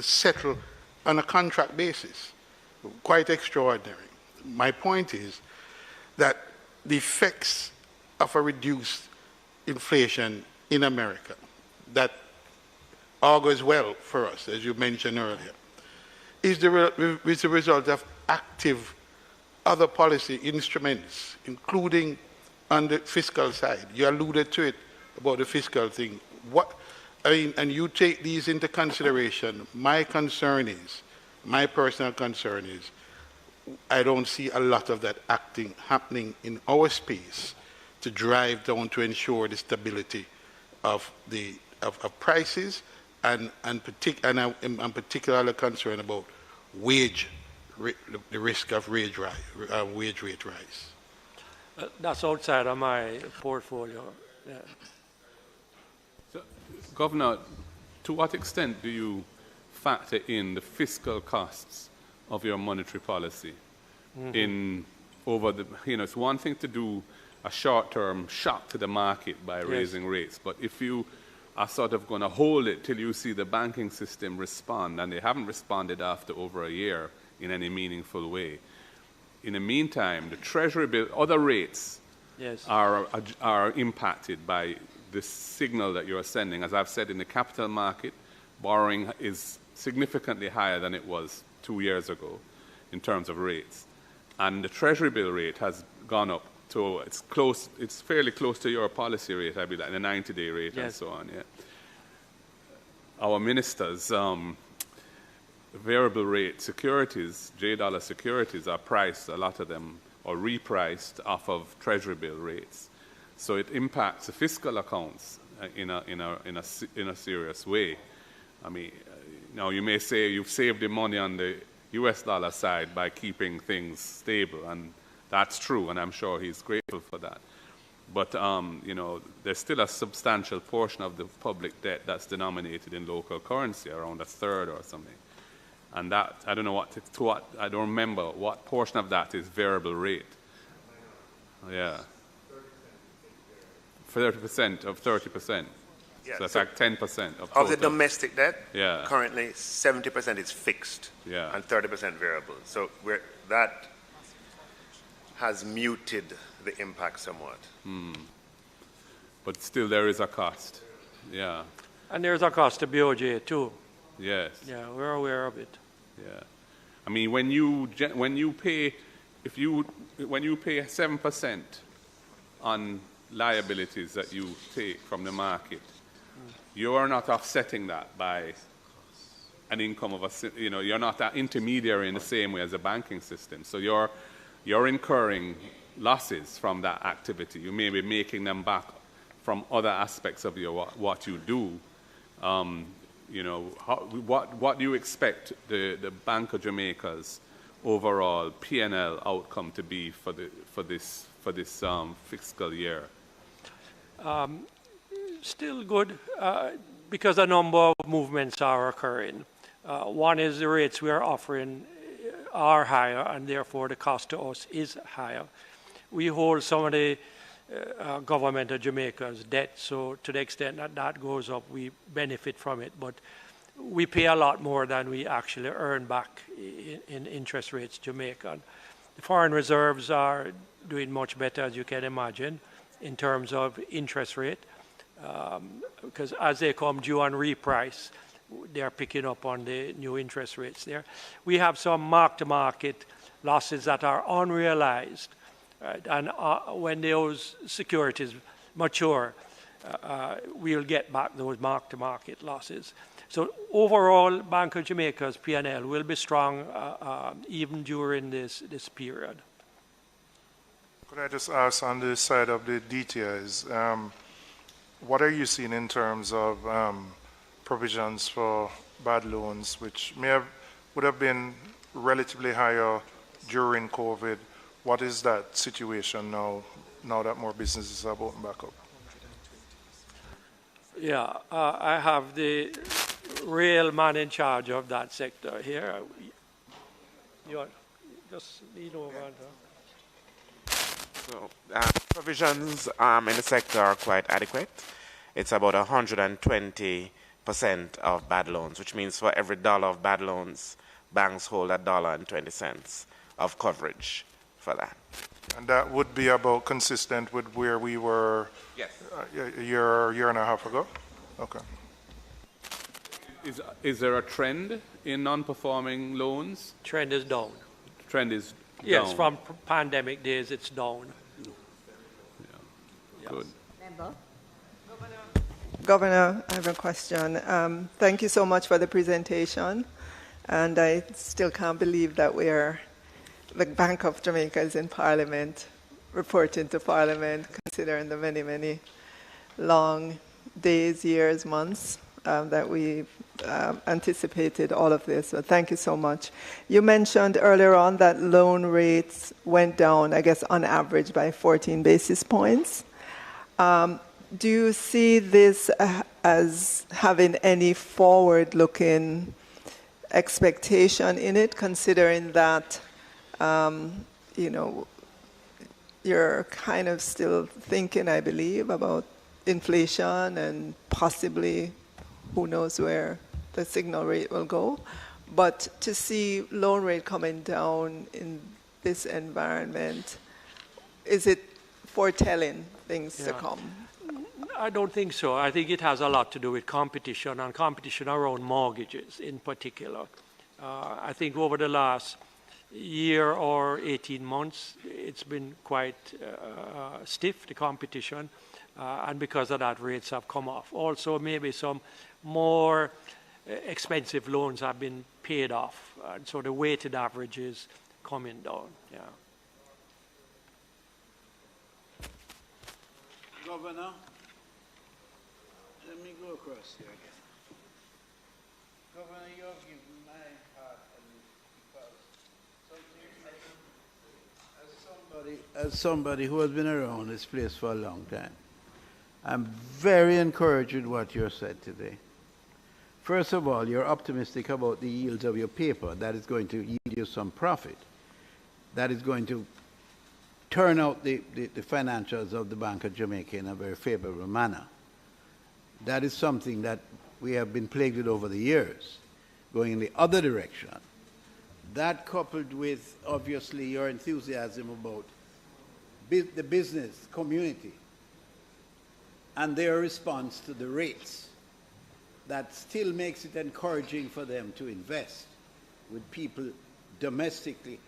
Speaker 11: settle on a contract basis. Quite extraordinary. My point is that the effects of a reduced inflation in America that augurs well for us, as you mentioned earlier, is the result of active other policy instruments, including on the fiscal side. You alluded to it about the fiscal thing. And you take these into consideration. My personal concern is, I don't see a lot of that happening in our space to drive down to ensure the stability of prices, and I'm particularly concerned about the risk of wage rate rise.
Speaker 15: That's outside of my portfolio. Yeah.
Speaker 19: So, Governor, to what extent do you factor in the fiscal costs of your monetary policy in over the, it's one thing to do a short-term shock to the market by raising rates, but if you are sort of going to hold it till you see the banking system respond, and they haven't responded after over a year in any meaningful way. In the meantime, the Treasury bill, other rates are impacted by the signal that you're sending. As I've said, in the capital market, borrowing is significantly higher than it was 2 years ago in terms of rates. And the Treasury bill rate has gone up to, it's fairly close to your policy rate, I believe, like the 90-day rate and so on. Yeah. Our ministers, variable rate securities, J-dollar securities, are priced, a lot of them, or repriced off of Treasury bill rates. So it impacts the fiscal accounts in a serious way. I mean, now you may say you've saved the money on the US dollar side by keeping things stable, and that's true, and I'm sure he's grateful for that. But, there's still a substantial portion of the public debt that's denominated in local currency, around a third or something. And that, I don't know I don't remember what portion of that is variable rate. Yeah. 30% of 30%.
Speaker 13: Yeah,
Speaker 19: so that's like 10% of
Speaker 13: the domestic debt.
Speaker 19: Yeah.
Speaker 13: Currently, 70% is fixed.
Speaker 19: Yeah.
Speaker 13: And 30% variable. So that has muted the impact somewhat.
Speaker 19: But still, there is a cost. Yeah.
Speaker 15: And there's a cost to BOJ too.
Speaker 19: Yes.
Speaker 15: Yeah, we're aware of it.
Speaker 19: Yeah. I mean, when you pay 7% on liabilities that you take from the market, you are not offsetting that by an income of you're not an intermediary in the same way as a banking system. So you're incurring losses from that activity. You may be making them back from other aspects of what you do. What do you expect the Bank of Jamaica's overall P&L outcome to be for this fiscal year?
Speaker 15: Still good, because a number of movements are occurring. One is the rates we are offering are higher, and therefore the cost to us is higher. We hold some of the government of Jamaica's debt, so to the extent that that goes up, we benefit from it. But we pay a lot more than we actually earn back in interest rates to Jamaica. The foreign reserves are doing much better, as you can imagine, in terms of interest rate, because as they come due and reprice, they are picking up on the new interest rates there. We have some mark-to-market losses that are unrealized, right? And when those securities mature, we'll get back those mark-to-market losses. So overall, Bank of Jamaica's P&L will be strong even during this period.
Speaker 18: Could I just ask, on the side of the DTIs, what are you seeing in terms of provisions for bad loans, which would have been relatively higher during COVID? What is that situation now that more businesses have opened back up?
Speaker 15: Yeah, I have the real man in charge of that sector here. You just lean over.
Speaker 21: So, provisions in the sector are quite adequate. It's about 120% of bad loans, which means for every dollar of bad loans, banks hold $1.20 of coverage for that.
Speaker 18: And that would be about consistent with where we were a year and a half ago? Okay.
Speaker 19: Is there a trend in non-performing loans?
Speaker 15: Trend is down.
Speaker 19: Trend is down.
Speaker 15: Yes, from pandemic days, it's down.
Speaker 19: Yeah. Good.
Speaker 6: Member?
Speaker 22: Governor, I have a question. Thank you so much for the presentation. And I still can't believe that the Bank of Jamaica is in Parliament, reporting to Parliament, considering the many, many long days, years, months that we anticipated all of this. So thank you so much. You mentioned earlier on that loan rates went down, I guess, on average by 14 basis points. Do you see this as having any forward-looking expectation in it, considering that, you're kind of still thinking, I believe, about inflation and possibly who knows where the signal rate will go. But to see loan rate coming down in this environment, is it foretelling things to come?
Speaker 15: I don't think so. I think it has a lot to do with competition, and competition around mortgages in particular. I think over the last year or 18 months, it's been quite stiff, the competition, and because of that, rates have come off. Also, maybe some more expensive loans have been paid off, and so the weighted average is coming down. Yeah.
Speaker 16: Governor, let me go across here again. Governor, you have given my heart because as somebody who has been around this place for a long time, I'm very encouraged with what you said today. First of all, you're optimistic about the yields of your paper. That is going to yield you some profit. That is going to turn out the financials of the Bank of Jamaica in a very favorable manner. That is something that we have been plagued with over the years, going in the other direction. That coupled with, obviously, your enthusiasm about the business community and their response to the rates, that still makes it encouraging for them to invest with people domestically,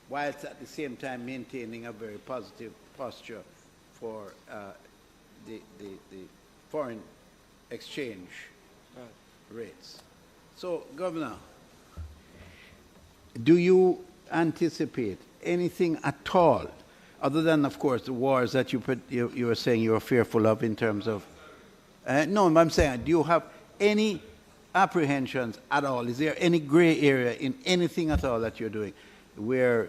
Speaker 16: whilst at the same time maintaining a very positive posture for the foreign exchange rates. So, Governor, do you anticipate anything at all, other than, of course, the wars that you were saying you were fearful of in terms of... no, I'm saying, do you have any apprehensions at all? Is there any gray area in anything at all that you're doing where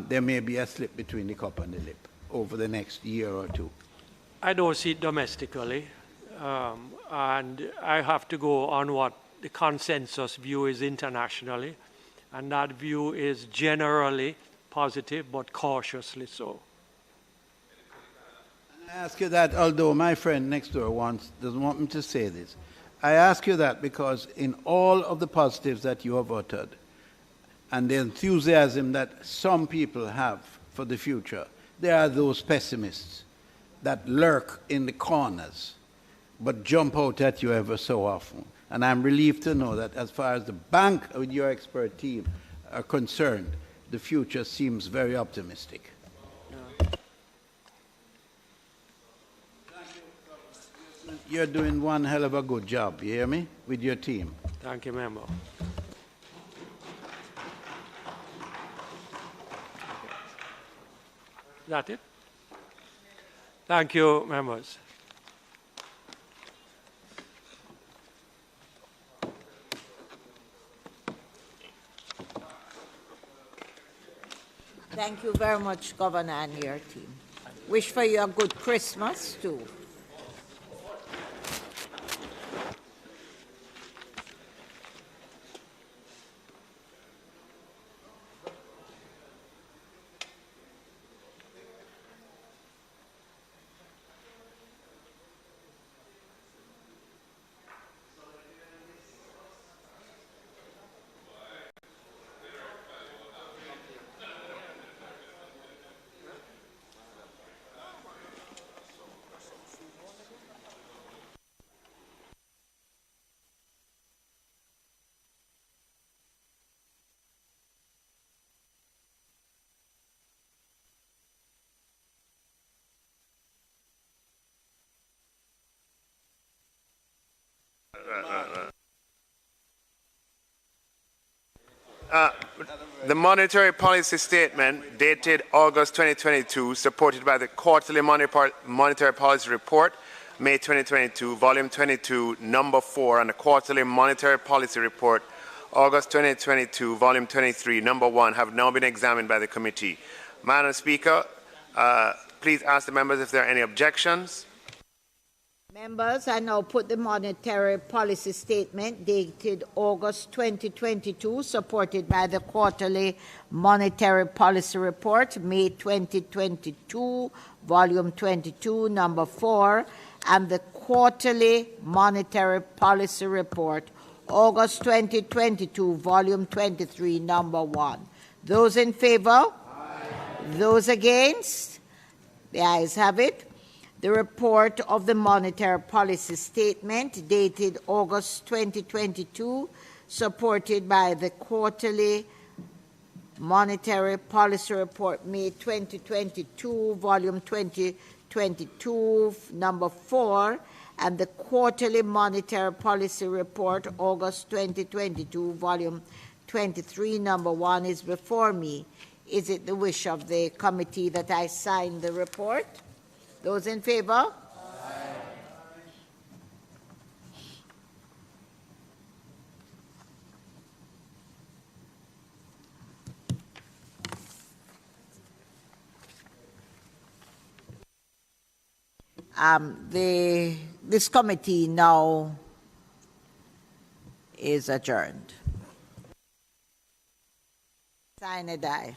Speaker 16: there may be a slip between the cup and the lip over the next year or two?
Speaker 15: I don't see it domestically, and I have to go on what the consensus view is internationally, and that view is generally positive, but cautiously so.
Speaker 16: I ask you that, although my friend next door doesn't want me to say this. I ask you that because in all of the positives that you have uttered, and the enthusiasm that some people have for the future, there are those pessimists that lurk in the corners, but jump out at you ever so often. And I'm relieved to know that as far as the bank with your expert team are concerned, the future seems very optimistic. You're doing one hell of a good job, you hear me, with your team.
Speaker 15: Thank you, Member. Is that it? Thank you, members.
Speaker 6: Thank you very much, Governor, and your team. Wish for you a good Christmas, too.
Speaker 13: The monetary policy statement dated August 2022, supported by the quarterly monetary policy report, May 2022, volume 22, number 4, and the quarterly monetary policy report, August 2022, volume 23, number 1, have now been examined by the committee. Madam Speaker, please ask the members if there are any objections.
Speaker 6: Members, I now put the monetary policy statement dated August 2022, supported by the quarterly monetary policy report, May 2022, volume 22, number 4, and the quarterly monetary policy report, August 2022, volume 23, number 1. Those in favor? Aye. Those against? The ayes have it. The report of the monetary policy statement dated August 2022, supported by the quarterly monetary policy report, May 2022, volume 2022, number 4, and the quarterly monetary policy report, August 2022, volume 23, number 1, is before me. Is it the wish of the committee that I sign the report? Those in favor? This committee now is adjourned. Sign a die.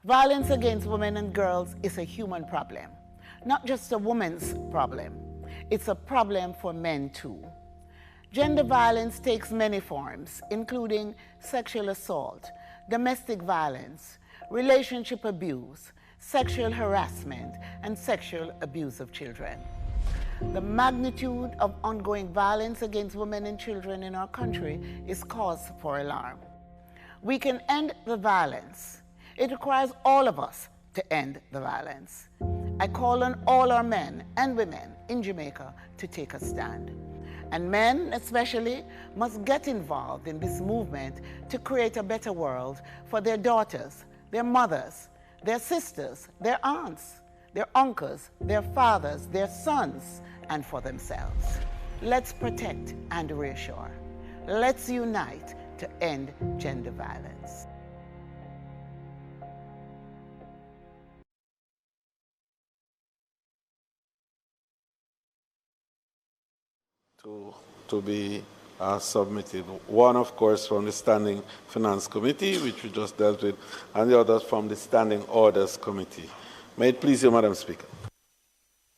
Speaker 1: Violence against women and girls is a human problem, not just a woman's problem. It's a problem for men too. Gender violence takes many forms, including sexual assault, domestic violence, relationship abuse, sexual harassment, and sexual abuse of children. The magnitude of ongoing violence against women and children in our country is cause for alarm. We can end the violence. It requires all of us to end the violence. I call on all our men and women in Jamaica to take a stand. And men, especially, must get involved in this movement to create a better world for their daughters, their mothers, their sisters, their aunts, their uncles, their fathers, their sons, and for themselves. Let's protect and reassure. Let's unite to end gender violence.
Speaker 8: To be submitted. One, of course, from the Standing Finance Committee, which we just dealt with, and the other from the Standing Orders Committee. May it please you, Madam Speaker.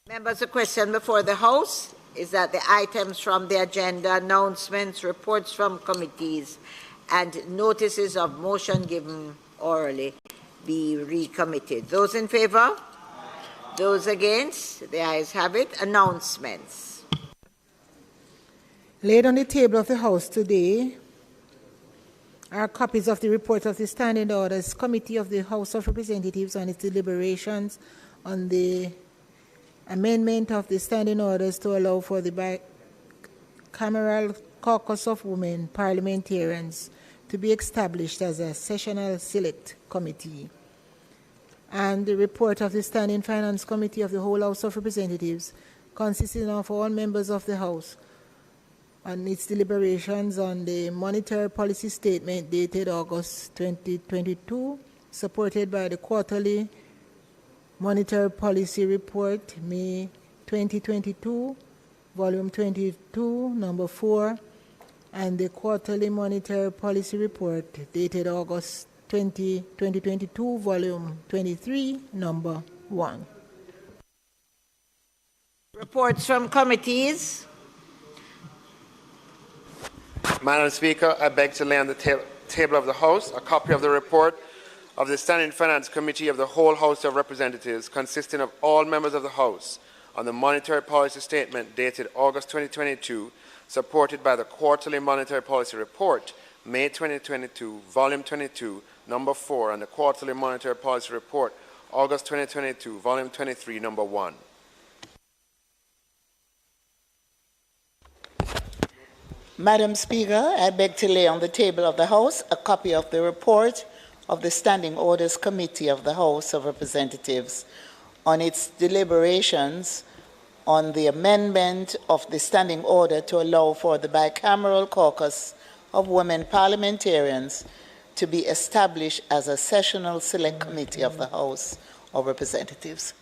Speaker 6: Members, the question before the House is that the items from the agenda, announcements, reports from committees, and notices of motion given orally be recommitted. Those in favour? Those against? The ayes have it. Announcements.
Speaker 7: Laid on the table of the House today are copies of the report of the Standing Orders Committee of the House of Representatives on its deliberations on the amendment of the Standing Orders to allow for the bicameral caucus of women parliamentarians to be established as a sessional select committee, and the report of the Standing Finance Committee of the whole House of Representatives, consisting of all members of the House, on its deliberations on the monetary policy statement dated August 2022, supported by the quarterly monetary policy report, May 2022, volume 22, number 4, and the quarterly monetary policy report dated August 2022, volume 23, number 1.
Speaker 6: Reports from committees.
Speaker 13: Madam Speaker, I beg to lay on the table of the House a copy of the report of the Standing Finance Committee of the whole House of Representatives, consisting of all members of the House, on the monetary policy statement dated August 2022, supported by the quarterly monetary policy report, May 2022, volume 22, number 4, and the quarterly monetary policy report, August 2022, volume 23, number 1.
Speaker 1: Madam Speaker, I beg to lay on the table of the House a copy of the report of the Standing Orders Committee of the House of Representatives on its deliberations on the amendment of the Standing Order to allow for the bicameral caucus of women parliamentarians to be established as a sessional select committee of the House of Representatives.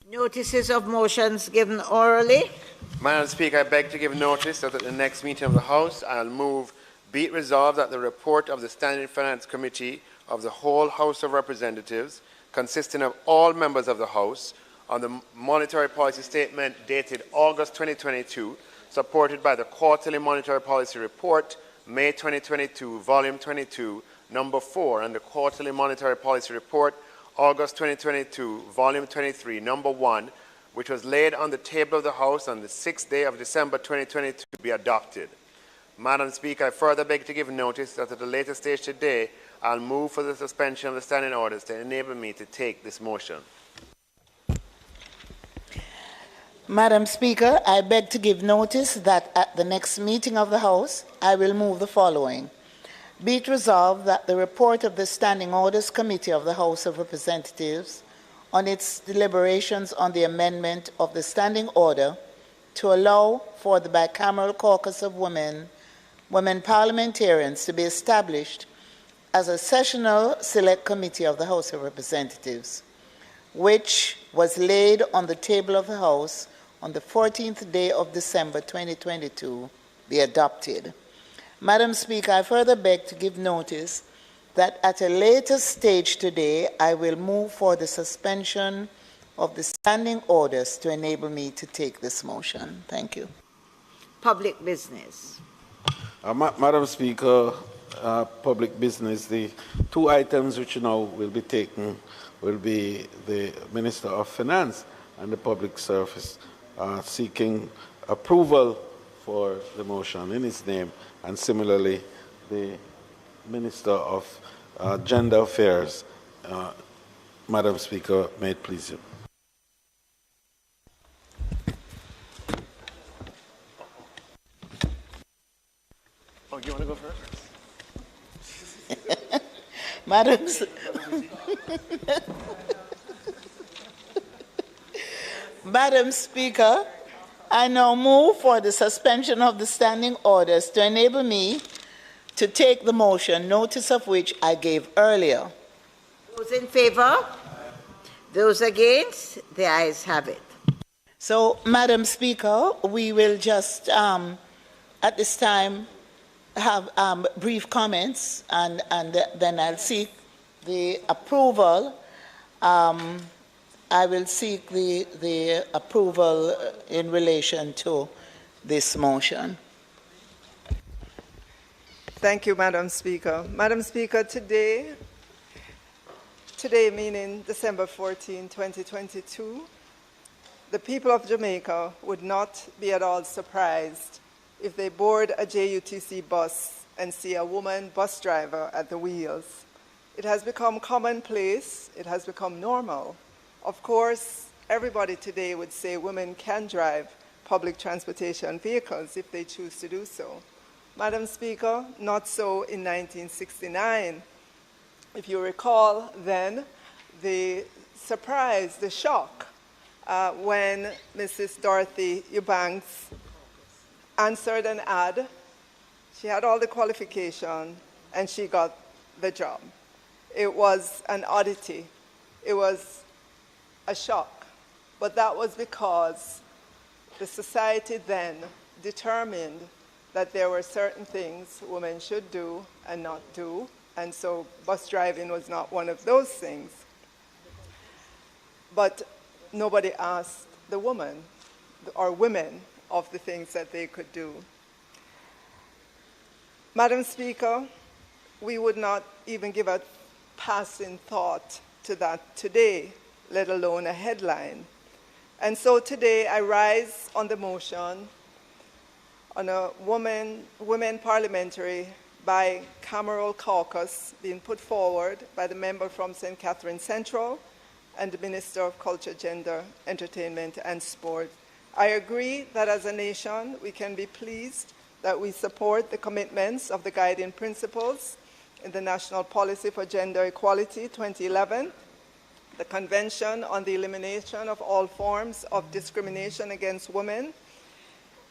Speaker 6: Notices of motions given orally.
Speaker 13: Madam Speaker, I beg to give notice that at the next meeting of the House, I'll move, be it resolved that the report of the Standing Finance Committee of the whole House of Representatives, consisting of all members of the House, on the monetary policy statement dated August 2022, supported by the quarterly monetary policy report, May 2022, volume 22, number 4, and the quarterly monetary policy report, August 2022, volume 23, number 1, which was laid on the table of the House on the 6th day of December 2022, to be adopted. Madam Speaker, I further beg to give notice that at a later stage today, I'll move for the suspension of the standing orders to enable me to take this motion.
Speaker 1: Madam Speaker, I beg to give notice that at the next meeting of the House, I will move the following. Be it resolved that the report of the Standing Orders Committee of the House of Representatives on its deliberations on the amendment of the Standing Order to allow for the bicameral caucus of women parliamentarians to be established as a sessional select committee of the House of Representatives, which was laid on the table of the House on the 14th day of December 2022, be adopted. Madam Speaker, I further beg to give notice that at a later stage today, I will move for the suspension of the standing orders to enable me to take this motion. Thank you.
Speaker 6: Public business.
Speaker 8: Madam Speaker, public business, the two items which now will be taken will be the Minister of Finance and the Public Service seeking approval for the motion in his name, and similarly the Minister of Gender Affairs. Madam Speaker, may it please you.
Speaker 2: Oh, you want to go first?
Speaker 1: Madam Speaker, I now move for the suspension of the standing orders to enable me to take the motion, notice of which I gave earlier.
Speaker 6: Those in favor? Those against? The ayes have it.
Speaker 1: So, Madam Speaker, we will just, at this time, have brief comments, and then I'll seek the approval. I will seek the approval in relation to this motion.
Speaker 22: Thank you, Madam Speaker. Madam Speaker, today meaning December 14, 2022, the people of Jamaica would not be at all surprised if they board a JUTC bus and see a woman bus driver at the wheels. It has become commonplace. It has become normal. Of course, everybody today would say women can drive public transportation vehicles if they choose to do so. Madam Speaker, not so in 1969. If you recall then, the surprise, the shock, when Mrs. Dorothy Eubanks answered an ad. She had all the qualification and she got the job. It was an oddity. It was a shock. But that was because the society then determined that there were certain things women should do and not do, and so bus driving was not one of those things. But nobody asked the woman or women of the things that they could do. Madam Speaker, we would not even give a passing thought to that today, let alone a headline. And so today I rise on the motion on a women parliamentary bicameral caucus being put forward by the member from St. Catherine Central and the Minister of Culture, Gender, Entertainment and Sport. I agree that as a nation we can be pleased that we support the commitments of the guiding principles in the National Policy for Gender Equality 2011, the Convention on the Elimination of All Forms of Discrimination Against Women,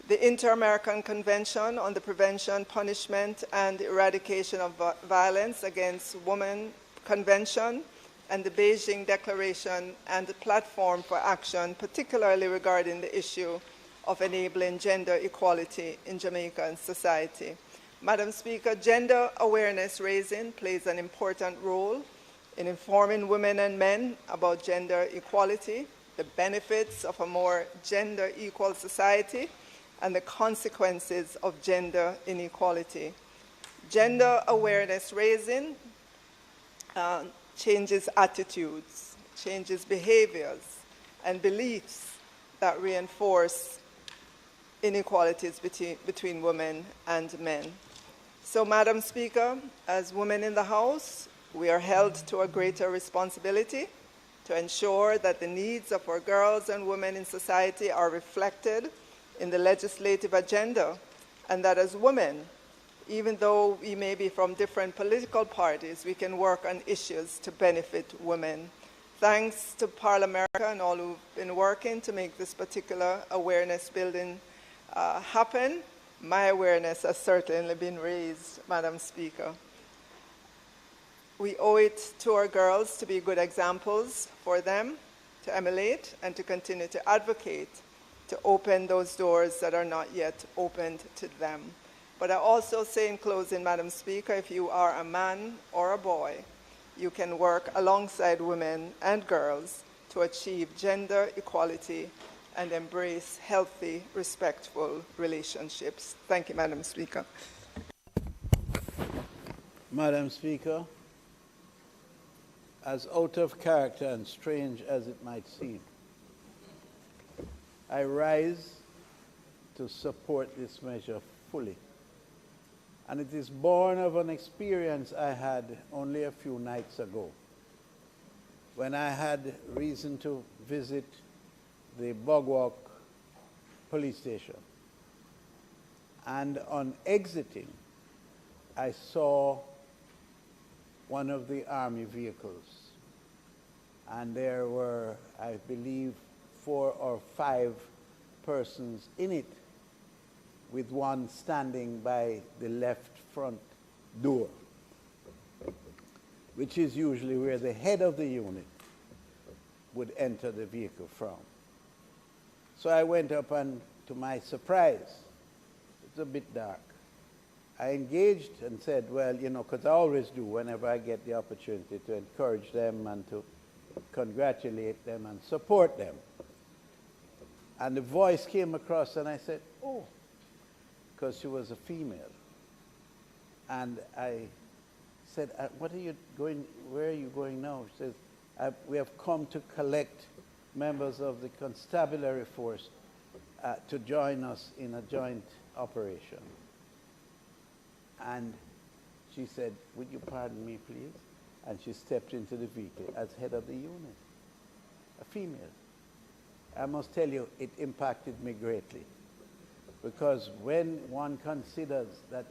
Speaker 22: the Inter-American Convention on the Prevention, Punishment, and Eradication of Violence Against Women Convention, and the Beijing Declaration and the Platform for Action, particularly regarding the issue of enabling gender equality in Jamaican society. Madam Speaker, gender awareness raising plays an important role in informing women and men about gender equality, the benefits of a more gender equal society, and the consequences of gender inequality. Gender awareness raising changes attitudes, changes behaviors and beliefs that reinforce inequalities between women and men. So, Madam Speaker, as women in the House, we are held to a greater responsibility to ensure that the needs of our girls and women in society are reflected in the legislative agenda, and that as women, even though we may be from different political parties, we can work on issues to benefit women. Thanks to Parliamentary and all who've been working to make this particular awareness building happen, my awareness has certainly been raised, Madam Speaker. We owe it to our girls to be good examples for them to emulate and to continue to advocate to open those doors that are not yet opened to them. But I also say in closing, Madam Speaker, if you are a man or a boy, you can work alongside women and girls to achieve gender equality and embrace healthy, respectful relationships. Thank you, Madam Speaker.
Speaker 16: Madam Speaker, as out of character and strange as it might seem, I rise to support this measure fully. And it is born of an experience I had only a few nights ago, when I had reason to visit the Bogwalk police station. And on exiting, I saw one of the army vehicles. And there were, I believe, 4 or 5 persons in it, with one standing by the left front door, which is usually where the head of the unit would enter the vehicle from. So I went up, and to my surprise, it's a bit dark. I engaged and said, well, you know, because I always do whenever I get the opportunity to encourage them and to congratulate them and support them. And the voice came across, and I said, oh, because she was a female. And I said, what are you going, where are you going now? She says, we have come to collect members of the constabulary force to join us in a joint operation. And she said, would you pardon me, please? And she stepped into the vehicle as head of the unit, a female. I must tell you, it impacted me greatly. Because when one considers that,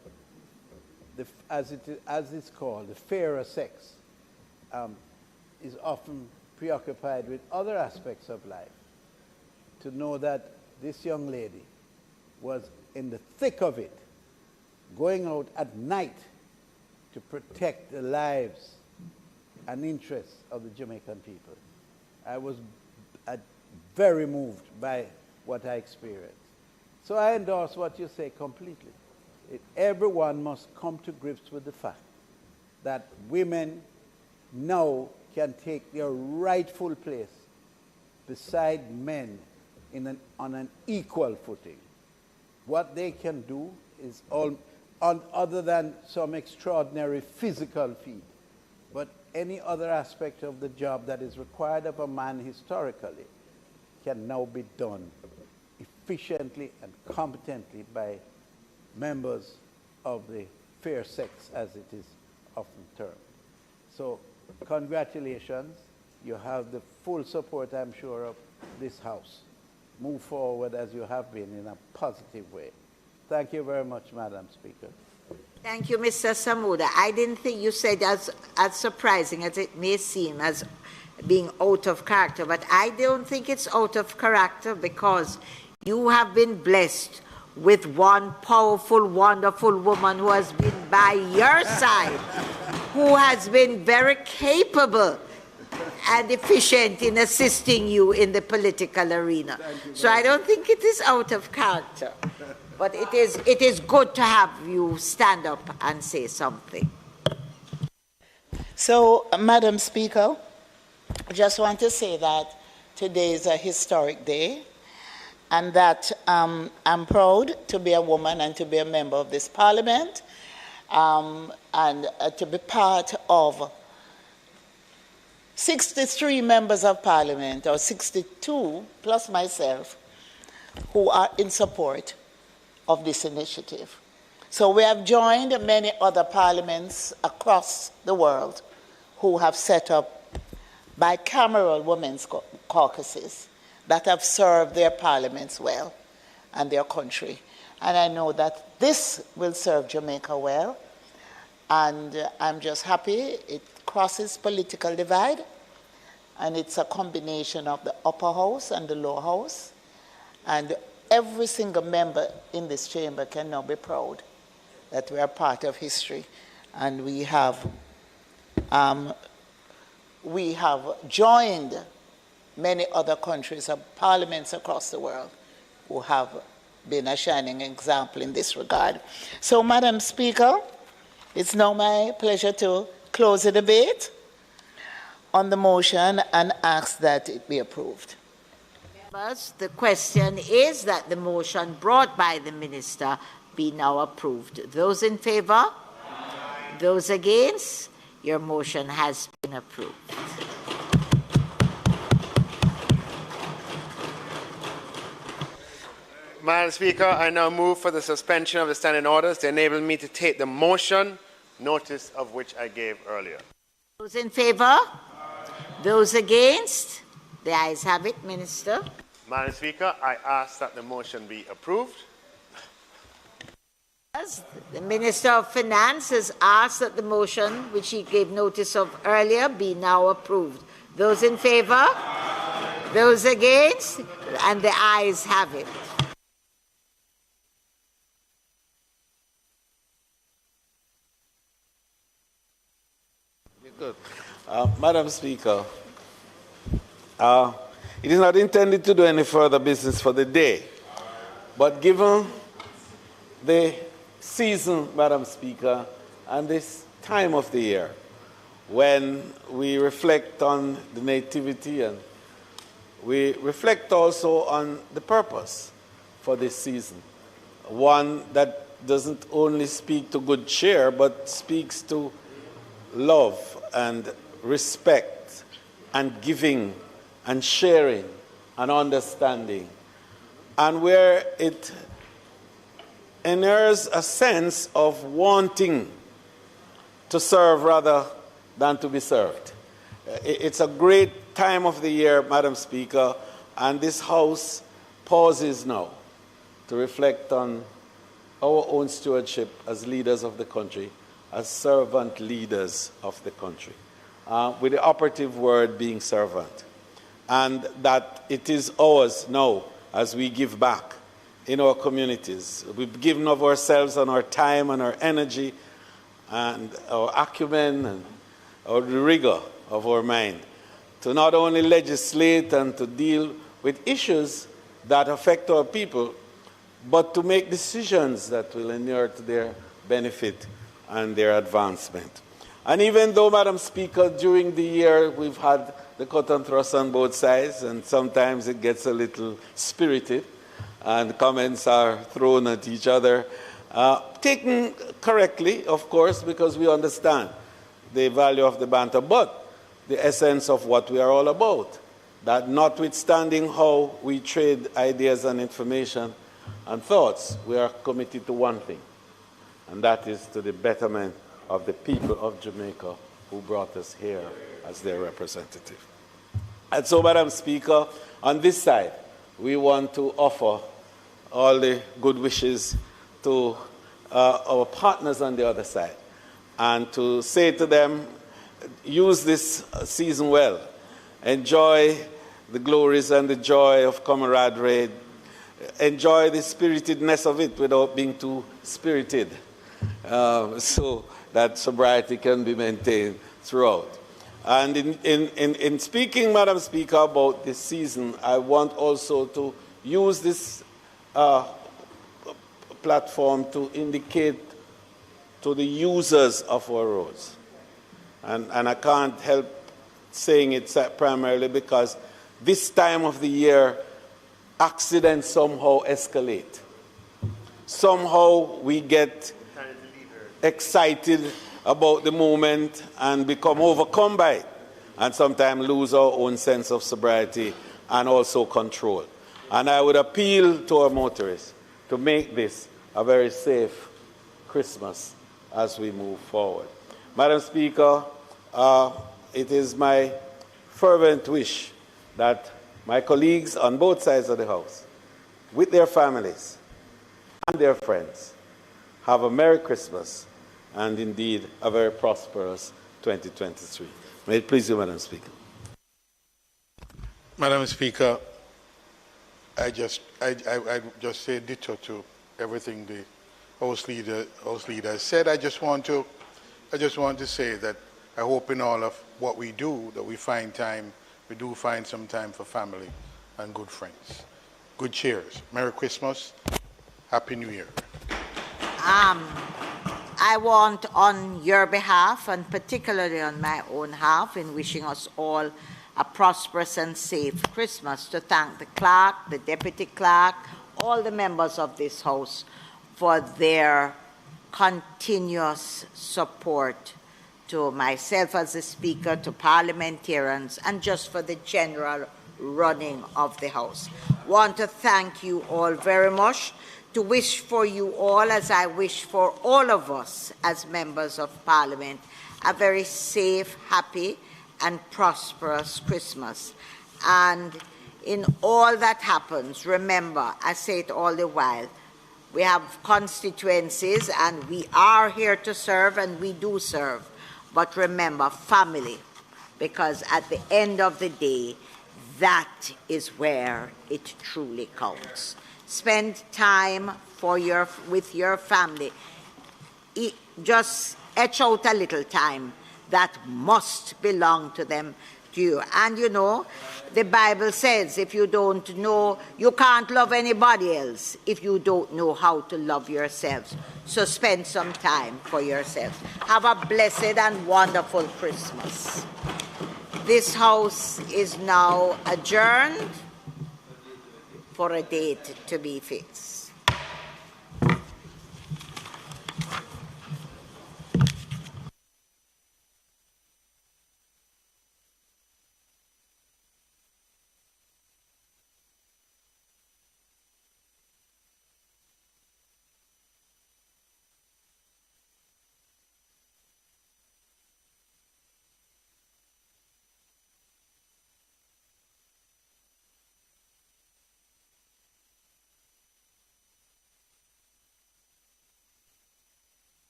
Speaker 16: as it's called, the fairer sex is often preoccupied with other aspects of life, to know that this young lady was in the thick of it, going out at night to protect the lives and interests of the Jamaican people. I was very moved by what I experienced. So I endorse what you say completely. Everyone must come to grips with the fact that women now can take their rightful place beside men on an equal footing. What they can do is other than some extraordinary physical feat, but any other aspect of the job that is required of a man historically can now be done efficiently and competently by members of the fair sex, as it is often termed. So congratulations. You have the full support, I'm sure, of this House. Move forward as you have been in a positive way. Thank you very much, Madam Speaker.
Speaker 6: Thank you, Mr. Samuda. I didn't think you said as surprising as it may seem as being out of character, but I don't think it's out of character, because you have been blessed with one powerful, wonderful woman who has been by your side, who has been very capable and efficient in assisting you in the political arena. So I don't think it is out of character, but it is good to have you stand up and say something.
Speaker 1: So, Madam Speaker, I just want to say that today is a historic day, and that I'm proud to be a woman and to be a member of this Parliament, and to be part of 63 members of Parliament, or 62 plus myself, who are in support of this initiative. So we have joined many other parliaments across the world who have set up bicameral women's caucuses that have served their parliaments well and their country. And I know that this will serve Jamaica well, and I'm just happy it crosses political divide, and it's a combination of the upper house and the lower house, and every single member in this chamber can now be proud that we are part of history, and we have joined many other countries of parliaments across the world who have been a shining example in this regard. So, Madam Speaker, it's now my pleasure to close the debate on the motion and ask that it be approved.
Speaker 6: The question is that the motion brought by the Minister be now approved. Those in favour? Those against? Your motion has been approved.
Speaker 13: Madam Speaker, I now move for the suspension of the standing orders to enable me to take the motion, notice of which I gave earlier.
Speaker 6: Those in favour? Those against? The ayes have it, Minister.
Speaker 13: Madam Speaker, I ask that the motion be approved.
Speaker 6: The Minister of Finance has asked that the motion, which he gave notice of earlier, be now approved. Those in favour? Those against? And the ayes have it.
Speaker 8: Good. Madam Speaker, it is not intended to do any further business for the day, but given the season, Madam Speaker, and this time of the year when we reflect on the nativity and we reflect also on the purpose for this season, one that doesn't only speak to good cheer but speaks to love and respect and giving and sharing and understanding, and where it inheres a sense of wanting to serve rather than to be served. It's a great time of the year, Madam Speaker, and this House pauses now to reflect on our own stewardship as leaders of the country, as servant leaders of the country, with the operative word being servant, and that it is ours now as we give back in our communities. We've given of ourselves and our time and our energy and our acumen and our rigor of our mind to not only legislate and to deal with issues that affect our people, but to make decisions that will inure to their benefit and their advancement. And even though, Madam Speaker, during the year we've had the cut and thrust on both sides, and sometimes it gets a little spirited, and comments are thrown at each other, taken correctly, of course, because we understand the value of the banter, but the essence of what we are all about, that notwithstanding how we trade ideas and information and thoughts, we are committed to one thing, and that is to the betterment of the people of Jamaica who brought us here as their representative. And so, Madam Speaker, on this side, we want to offer all the good wishes to our partners on the other side, and to say to them, use this season well. Enjoy the glories and the joy of camaraderie. Enjoy the spiritedness of it without being too spirited, so that sobriety can be maintained throughout. And in speaking, Madam Speaker, about this season, I want also to use this platform to indicate to the users of our roads. And I can't help saying it primarily because this time of the year, accidents somehow escalate. Somehow we get excited about the moment and become overcome by it, and sometimes lose our own sense of sobriety and also control. And I would appeal to our motorists to make this a very safe Christmas as we move forward. Madam Speaker, it is my fervent wish that my colleagues on both sides of the House, with their families and their friends, have a Merry Christmas and indeed a very prosperous 2023. May it please you, Madam Speaker.
Speaker 11: Madam Speaker, I just say ditto to everything the House leader said. I just want to say that I hope in all of what we do that we do find some time for family and good friends. Good cheers. Merry Christmas Happy New Year.
Speaker 6: I want, on your behalf, and particularly on my own behalf, in wishing us all a prosperous and safe Christmas, to thank the clerk, the deputy clerk, all the members of this House for their continuous support to myself as the Speaker, to parliamentarians, and just for the general running of the House. Want to thank you all very much, to wish for you all, as I wish for all of us as members of Parliament, a very safe, happy, and prosperous Christmas. And in all that happens, remember, I say it all the while, we have constituencies and we are here to serve and we do serve. But remember, family, because at the end of the day, that is where it truly counts. Spend time with your family. Just etch out a little time that must belong to them, to you. And you know, the Bible says if you don't know, you can't love anybody else if you don't know how to love yourselves. So spend some time for yourselves. Have a blessed and wonderful Christmas. This House is now adjourned for a date to be fixed.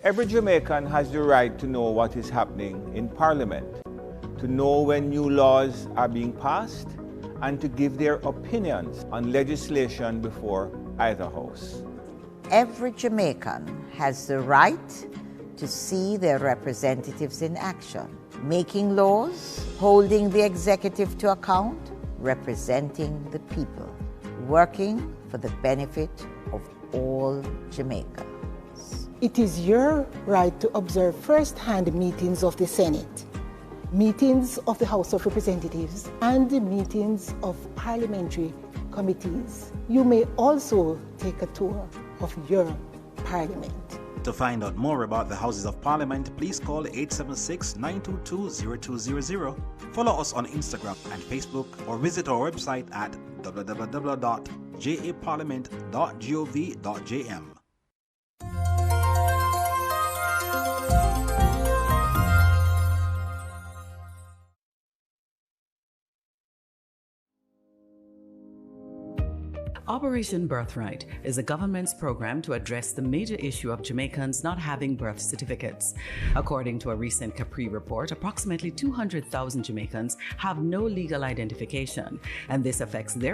Speaker 3: Every Jamaican has the right to know what is happening in Parliament, to know when new laws are being passed, and to give their opinions on legislation before either house.
Speaker 6: Every Jamaican has the right to see their representatives in action, making laws, holding the executive to account, representing the people, working for the benefit of all Jamaicans.
Speaker 7: It is your right to observe first-hand meetings of the Senate, meetings of the House of Representatives, and the meetings of parliamentary committees. You may also take a tour of your parliament.
Speaker 4: To find out more about the Houses of Parliament, please call 876-922-0200, follow us on Instagram and Facebook, or visit our website at www.japarliament.gov.jm.
Speaker 23: Operation Birthright is the government's program to address the major issue of Jamaicans not having birth certificates. According to a recent Capri report, approximately 200,000 Jamaicans have no legal identification, and this affects their